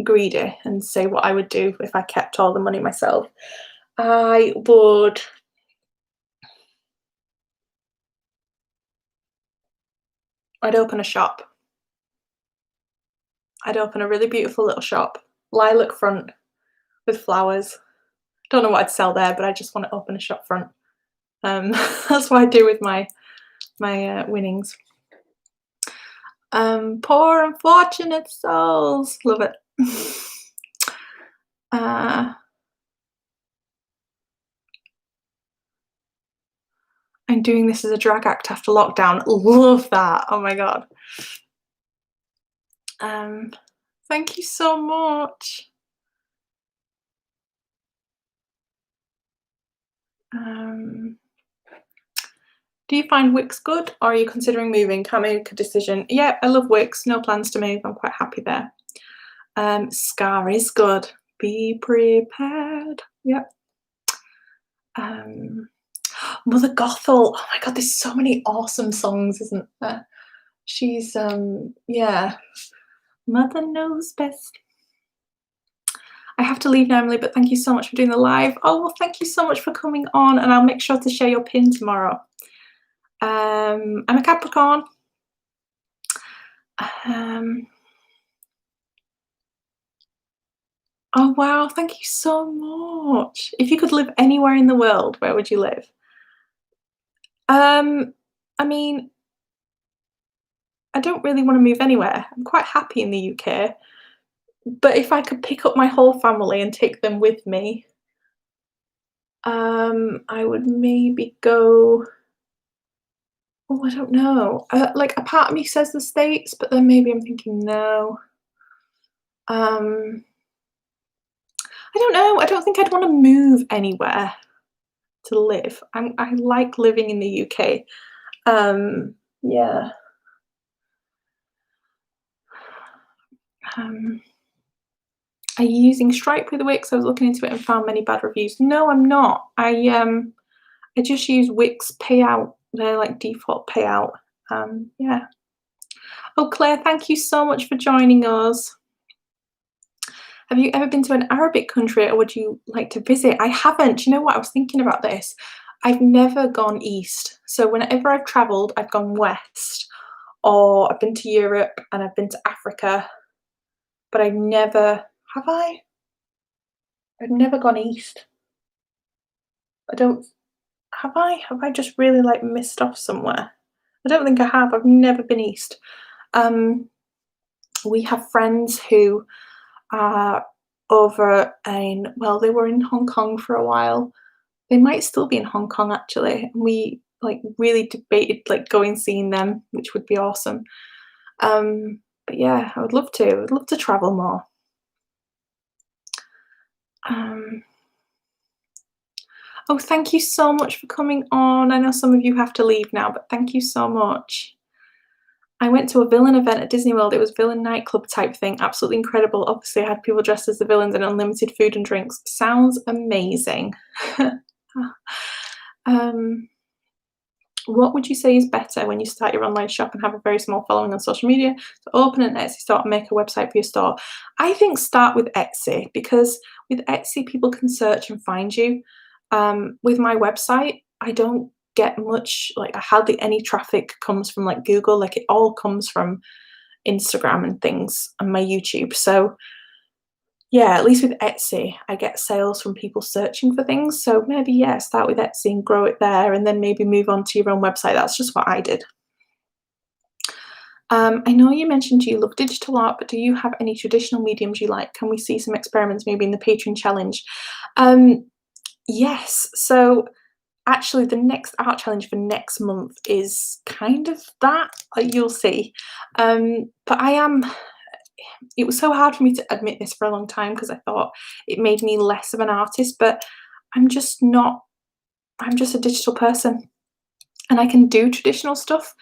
greedy and say what I would do if I kept all the money myself? I'd open a shop. I'd open a really beautiful little shop, lilac front with flowers. Don't know what I'd sell there, but I just want to open a shop front. That's what I do with my winnings. Poor unfortunate souls, love it. I'm doing this as a drag act after lockdown. Love that. Oh my god. Thank you so much. Do you find Wix good, or are you considering moving? Can't make a decision. Yeah, I love Wix. No plans to move. I'm quite happy there. Scar is good. Be prepared. Yep. Mother Gothel. Oh my god, there's so many awesome songs, isn't there? She's yeah. Mother knows best. I have to leave now, Emily, but thank you so much for doing the live. Oh, well, thank you so much for coming on, and I'll make sure to share your pin tomorrow. I'm a Capricorn. Oh, wow, thank you so much. If you could live anywhere in the world, where would you live? I mean, I don't really want to move anywhere. I'm quite happy in the UK. But if I could pick up my whole family and take them with me, I would maybe go. Oh, I don't know. Like a part of me says the States, but then maybe I'm thinking no. I don't know. I don't think I'd want to move anywhere to live. I like living in the UK. Yeah. Are you using Stripe with Wix? I was looking into it and found many bad reviews. No, I'm not. I just use Wix payout. They're like default payout. Yeah. Oh, Claire, thank you so much for joining us. Have you ever been to an Arabic country, or would you like to visit? I haven't. You know what? I was thinking about this. I've never gone east. So whenever I've travelled, I've gone west, or I've been to Europe and I've been to Africa, but I've never, have I? I've never gone east. I don't have I just really, like, missed off somewhere? I don't think I have. I've never been east. Um, we have friends who are over in well, they were in Hong Kong for a while. They might still be in Hong Kong, actually. We, like, really debated, like, going seeing them, which would be awesome. But yeah, I would love to. I'd love to travel more. Um, oh, thank you so much for coming on. I know some of you have to leave now, but thank you so much. I went to a villain event at Disney World. It was villain nightclub type thing. Absolutely incredible. Obviously, I had people dressed as the villains and unlimited food and drinks. Sounds amazing. um, what would you say is better when you start your online shop and have a very small following on social media to open an Etsy store and make a website for your store? I think start with Etsy because with Etsy, people can search and find you. With my website, I don't get much, like, hardly any traffic comes from like Google, like, it all comes from Instagram and things and my YouTube. So, yeah, at least with Etsy, I get sales from people searching for things. So maybe, yeah, start with Etsy and grow it there and then maybe move on to your own website. That's just what I did. I know you mentioned you love digital art, but do you have any traditional mediums you like? Can we see some experiments maybe in the Patreon challenge? Um, yes. So actually, the next art challenge for next month is kind of that. You'll see. But I am. It was so hard for me to admit this for a long time because I thought it made me less of an artist, but I'm just not. I'm just a digital person, and I can do traditional stuff.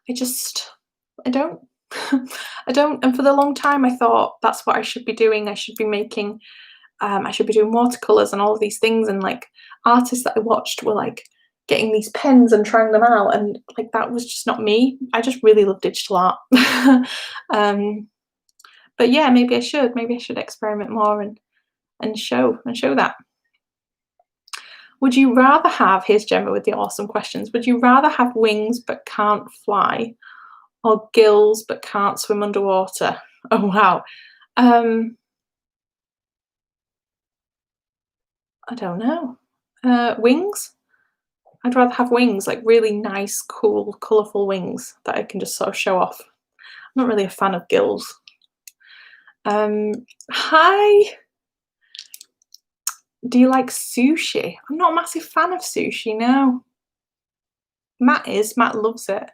I just I don't. I don't. And for the long time, I thought that's what I should be doing. I should be making. I should be doing watercolors and all of these things. And like artists that I watched were like getting these pens and trying them out, and like that was just not me. I just really love digital art. um, but yeah, maybe I should. Maybe I should experiment more and show that. Would you rather have? Here's Gemma with the awesome questions. Would you rather have wings but can't fly, or gills but can't swim underwater? Oh wow. Um, I don't know. Wings? I'd rather have wings, like really nice, cool, colourful wings that I can just sort of show off. I'm not really a fan of gills. Um, hi. Do you like sushi? I'm not a massive fan of sushi, no. Matt is. Matt loves it.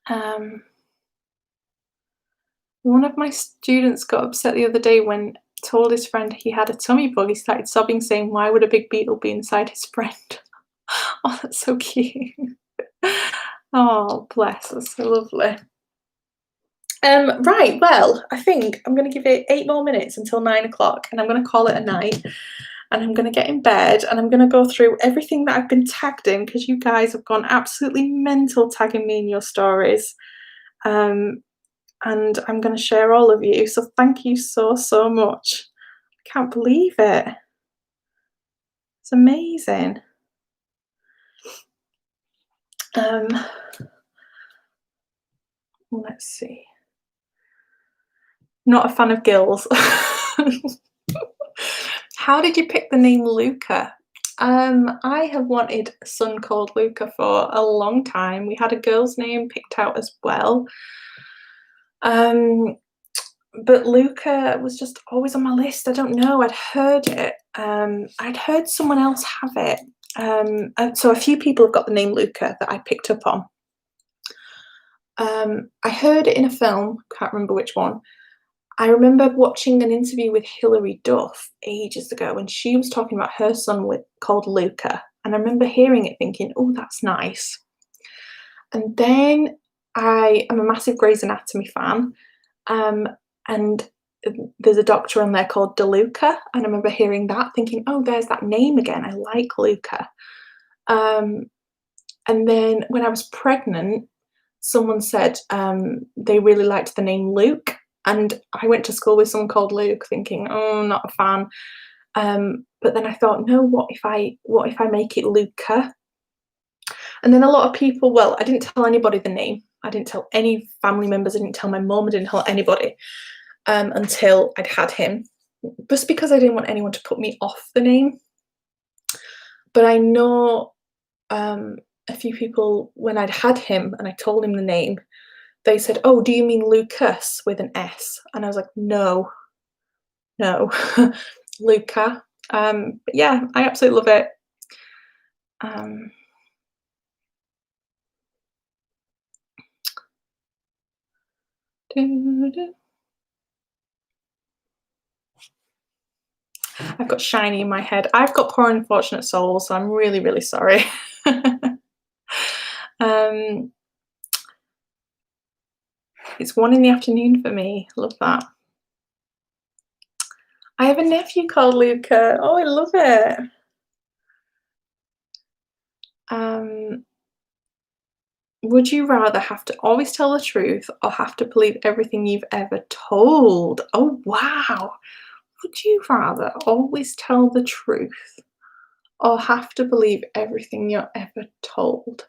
Um, one of my students got upset the other day when told his friend he had a tummy bug. He started sobbing, saying, "Why would a big beetle be inside his friend?" Oh, that's so cute. Oh, bless. That's so lovely. Right, well, I think I'm going to give it 8 more minutes until 9 o'clock, and I'm going to call it a night. And I'm going to get in bed, and I'm going to go through everything that I've been tagged in because you guys have gone absolutely mental tagging me in your stories. Um, and I'm going to share all of you. So thank you so, so much. I can't believe it. It's amazing. Um, let's see. Not a fan of gills. How did you pick the name Luca? I have wanted a son called Luca for a long time. We had a girl's name picked out as well. But Luca was just always on my list. I don't know. I'd heard it. I'd heard someone else have it. So a few people have got the name Luca that I picked up on. I heard it in a film. Can't remember which one. I remember watching an interview with Hilary Duff ages ago, and she was talking about her son called Luca. And I remember hearing it thinking, oh, that's nice. And then I am a massive Grey's Anatomy fan. And there's a doctor on there called DeLuca. And I remember hearing that thinking, oh, there's that name again. I like Luca. And then when I was pregnant, someone said they really liked the name Luke. And I went to school with someone called Luke, thinking, "Oh, not a fan." But then I thought, "No, what if I make it Luca?" And then a lot of people, well, I didn't tell anybody the name. I didn't tell any family members. I didn't tell my mum. I didn't tell anybody until I'd had him, just because I didn't want anyone to put me off the name. But I know a few people, when I'd had him and I told him the name, they said, "Oh, do you mean Lucas with an S?" And I was like, "No, no, Luca." But yeah, I absolutely love it. Um, I've got shiny in my head. I've got poor unfortunate souls, so I'm really, really sorry. um, it's 1 in the afternoon for me. Love that. I have a nephew called Luca. Oh, I love it. Um, would you rather have to always tell the truth or have to believe everything you've ever told? Oh, wow. Would you rather always tell the truth or have to believe everything you're ever told?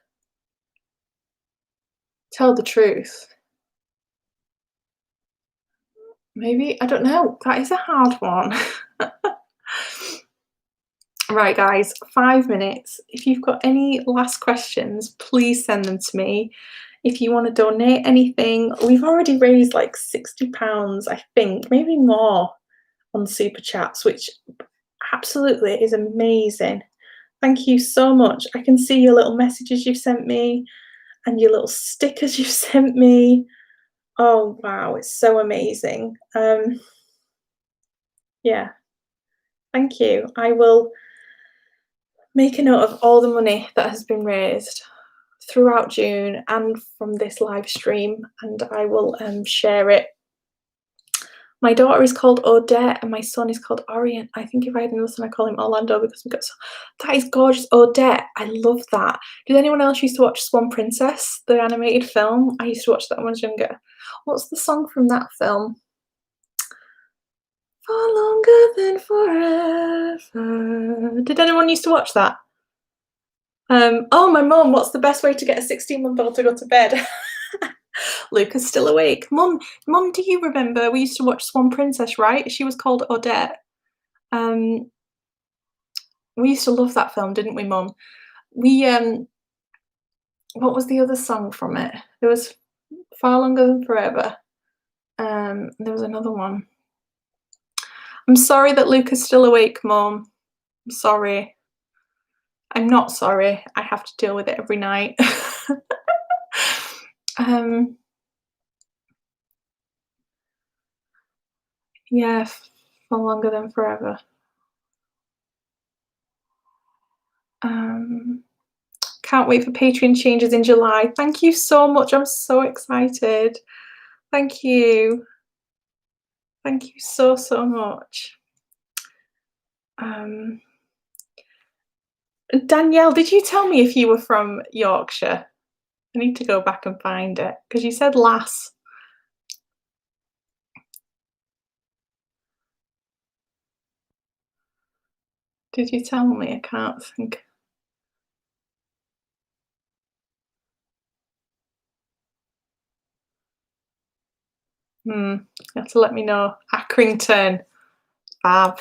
Tell the truth. Maybe, I don't know. That is a hard one. Right, guys, 5 minutes. If you've got any last questions, please send them to me. If you want to donate anything, we've already raised like £60, I think, maybe more on Super Chats, which absolutely is amazing. Thank you so much. I can see your little messages you've sent me and your little stickers you've sent me. Oh, wow, it's so amazing. Yeah, thank you. I will make a note of all the money that has been raised throughout June and from this live stream, and I will share it. My daughter is called Odette and my son is called Orient. I think if I had another son, I'd call him Orlando because we got so. That is gorgeous. Odette. I love that. Did anyone else used to watch Swan Princess, the animated film? I used to watch that when I was younger. What's the song from that film? For longer than forever. Did anyone used to watch that? Oh, my mum, what's the best way to get a 16-month-old to go to bed? Luca's still awake. Mum, do you remember we used to watch Swan Princess, right? She was called Odette. We used to love that film, didn't we, Mum? We what was the other song from it? There was Far Longer Than Forever. There was another one. I'm sorry that Luca's still awake, Mum. I'm sorry. I'm not sorry. I have to deal with it every night. Yeah, For Longer Than Forever. Can't wait for Patreon changes in July. Thank you so much. I'm so excited. Thank you. Thank you so, so much. Danielle, did you tell me if you were from Yorkshire? I need to go back and find it because you said lass. Did you tell me? I can't think. You have to let me know. Accrington. Fab.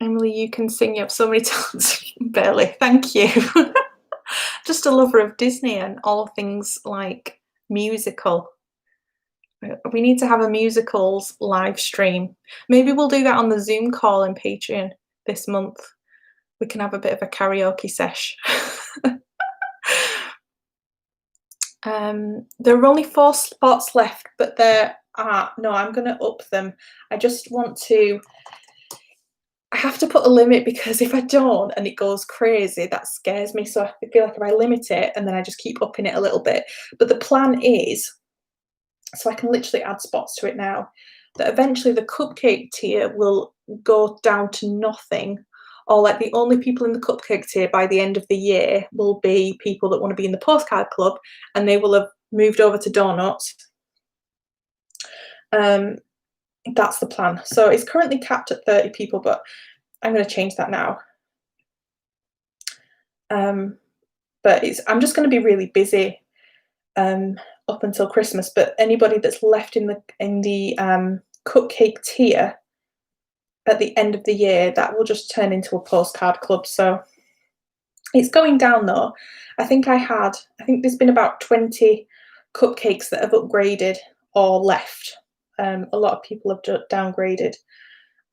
Emily, you can sing. You have so many talents. Barely. Thank you. Just a lover of Disney and all things like musical. We need to have a musicals live stream. Maybe we'll do that on the Zoom call in Patreon this month. We can have a bit of a karaoke sesh. There are only 4 spots left, but there are no. I'm going to up them. I just want to. I have to put a limit because if I don't and it goes crazy, that scares me. So I feel like if I limit it and then I just keep upping it a little bit. But the plan is, so I can literally add spots to it now, that eventually the cupcake tier will go down to nothing, or like the only people in the cupcake tier by the end of the year will be people that want to be in the postcard club and they will have moved over to donuts. That's the plan. So it's currently capped at 30 people, but I'm going to change that now. but I'm just going to be really busy up until Christmas. But anybody that's left in the cupcake tier at the end of the year, that will just turn into a postcard club. So it's going down though. I think there's been about 20 cupcakes that have upgraded or left. A lot of people have downgraded.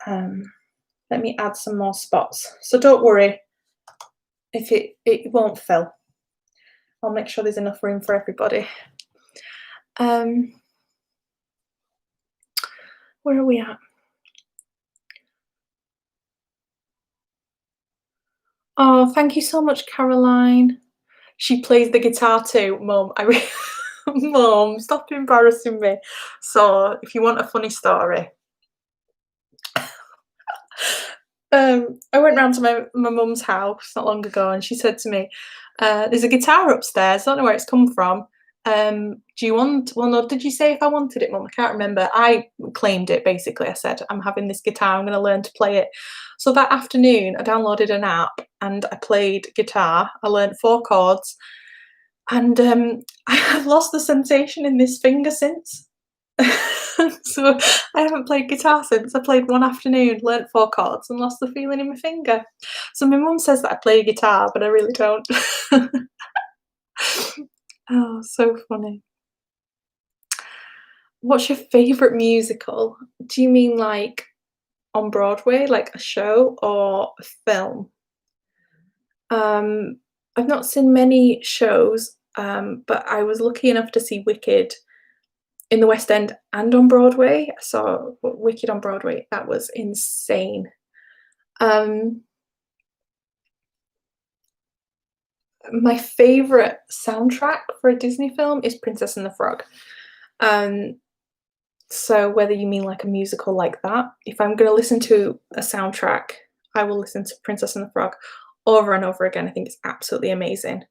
Let me add some more spots. So don't worry if it won't fill. I'll make sure there's enough room for everybody. Where are we at? Oh, thank you so much, Caroline. She plays the guitar too, Mum. Mum, stop embarrassing me. So, if you want a funny story, I went round to my mum's house not long ago, and she said to me, "There's a guitar upstairs. I don't know where it's come from. Do you want? Well, no. Did you say if I wanted it, Mum? I can't remember. I claimed it. Basically, I said I'm having this guitar. I'm going to learn to play it. So that afternoon, I downloaded an app and I played guitar. I learned 4 chords, and I have lost the sensation in this finger since. So I haven't played guitar since. I played one afternoon, learnt 4 chords, and lost the feeling in my finger. So my mum says that I play guitar, but I really don't. Oh, so funny. What's your favourite musical? Do you mean like on Broadway, like a show or a film? I've not seen many shows, but I was lucky enough to see Wicked in the West End and on Broadway. I saw Wicked on Broadway. That was insane. My favourite soundtrack for a Disney film is Princess and the Frog. So whether you mean like a musical like that, if I'm going to listen to a soundtrack, I will listen to Princess and the Frog over and over again. I think it's absolutely amazing.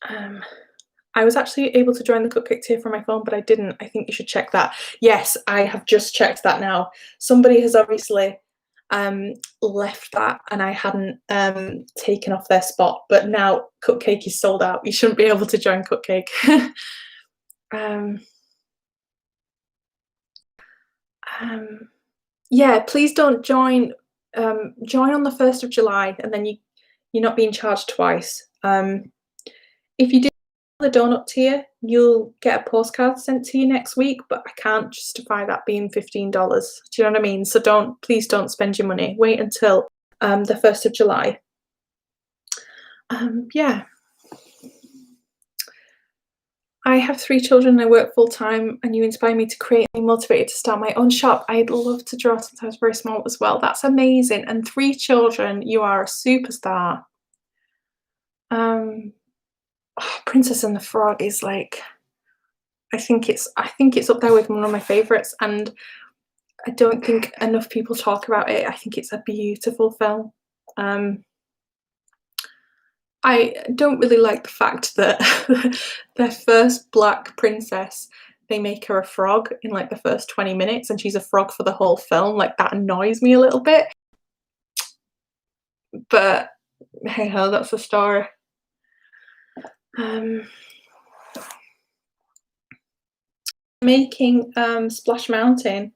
I was actually able to join the cupcake tier from my phone, but I didn't. I think you should check that. Yes, I have just checked that now. Somebody has obviously left that, and I hadn't taken off their spot, but now cupcake is sold out. You shouldn't be able to join cupcake. Yeah, please don't join. Join on the 1st of July, and then you're not being charged twice. If you do the donut tier, you'll get a postcard sent to you next week, but I can't justify that being $15. Do you know what I mean? So please don't spend your money. Wait until the 1st of July. Yeah. I have 3 children and I work full time, and you inspire me to create and motivated to start my own shop. I'd love to draw since I was very small as well. That's amazing. And 3 children, you are a superstar. Princess and the Frog is like, I think it's up there with one of my favorites, and I don't think enough people talk about it. I think it's a beautiful film. I don't really like the fact that their first black princess, they make her a frog in like the first 20 minutes, and she's a frog for the whole film. Like, that annoys me a little bit. But hey ho, that's the story. Making Splash Mountain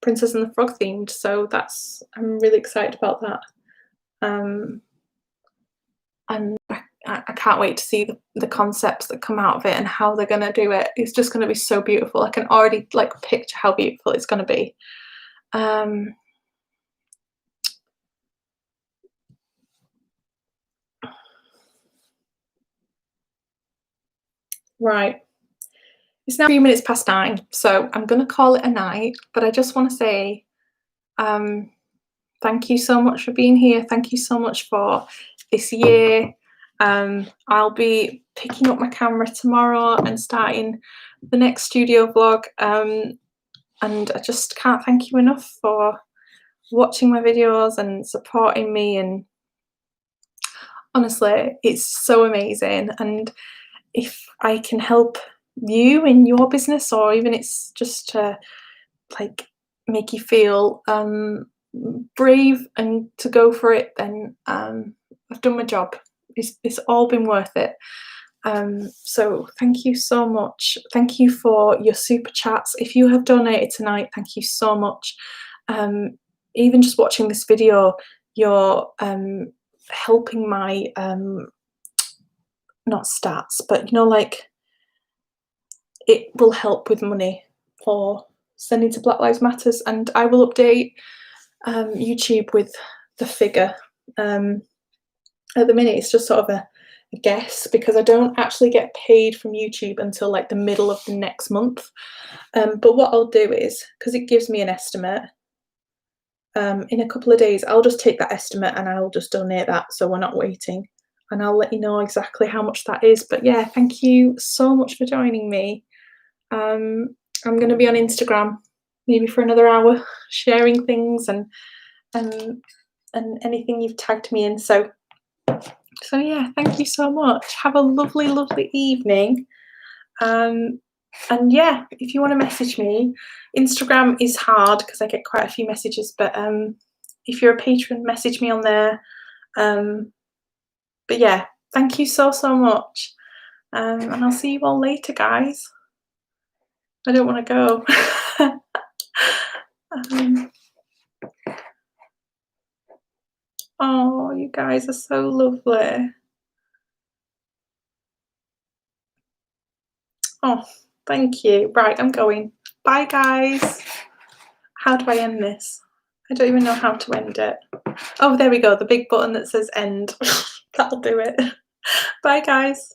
Princess and the Frog themed, so I'm really excited about that. And I can't wait to see the concepts that come out of it and how they're gonna do it. It's just gonna be so beautiful. I can already like picture how beautiful it's gonna be. Right. It's now 3 minutes past 9, so I'm gonna call it a night, but I just wanna say, thank you so much for being here. Thank you so much for this year. I'll be picking up my camera tomorrow and starting the next studio vlog. And I just can't thank you enough for watching my videos and supporting me. And honestly, it's so amazing. And if I can help you in your business, or even it's just to like make you feel brave and to go for it, then I've done my job. it's all been worth it. So thank you so much. Thank you for your super chats. If you have donated tonight, thank you so much. Even just watching this video, you're helping my not stats, but you know, like, it will help with money for sending to Black Lives Matters, and I will update YouTube with the figure. At the minute, it's just sort of a guess because I don't actually get paid from YouTube until like the middle of the next month. But what I'll do is, because it gives me an estimate, in a couple of days, I'll just take that estimate and I'll just donate that so we're not waiting. And I'll let you know exactly how much that is. But yeah, thank you so much for joining me. I'm going to be on Instagram maybe for another hour, sharing things and anything you've tagged me in. So yeah, thank you so much. Have a lovely, lovely evening. And yeah, if you want to message me, Instagram is hard because I get quite a few messages, but if you're a patron, message me on there. But yeah, thank you so much. And I'll see you all later, guys. I don't want to go. Oh, you guys are so lovely. Oh, thank you. Right, I'm going. Bye, guys. How do I end this? I don't even know how to end it. Oh, there we go. The big button that says end. That'll do it. Bye, guys.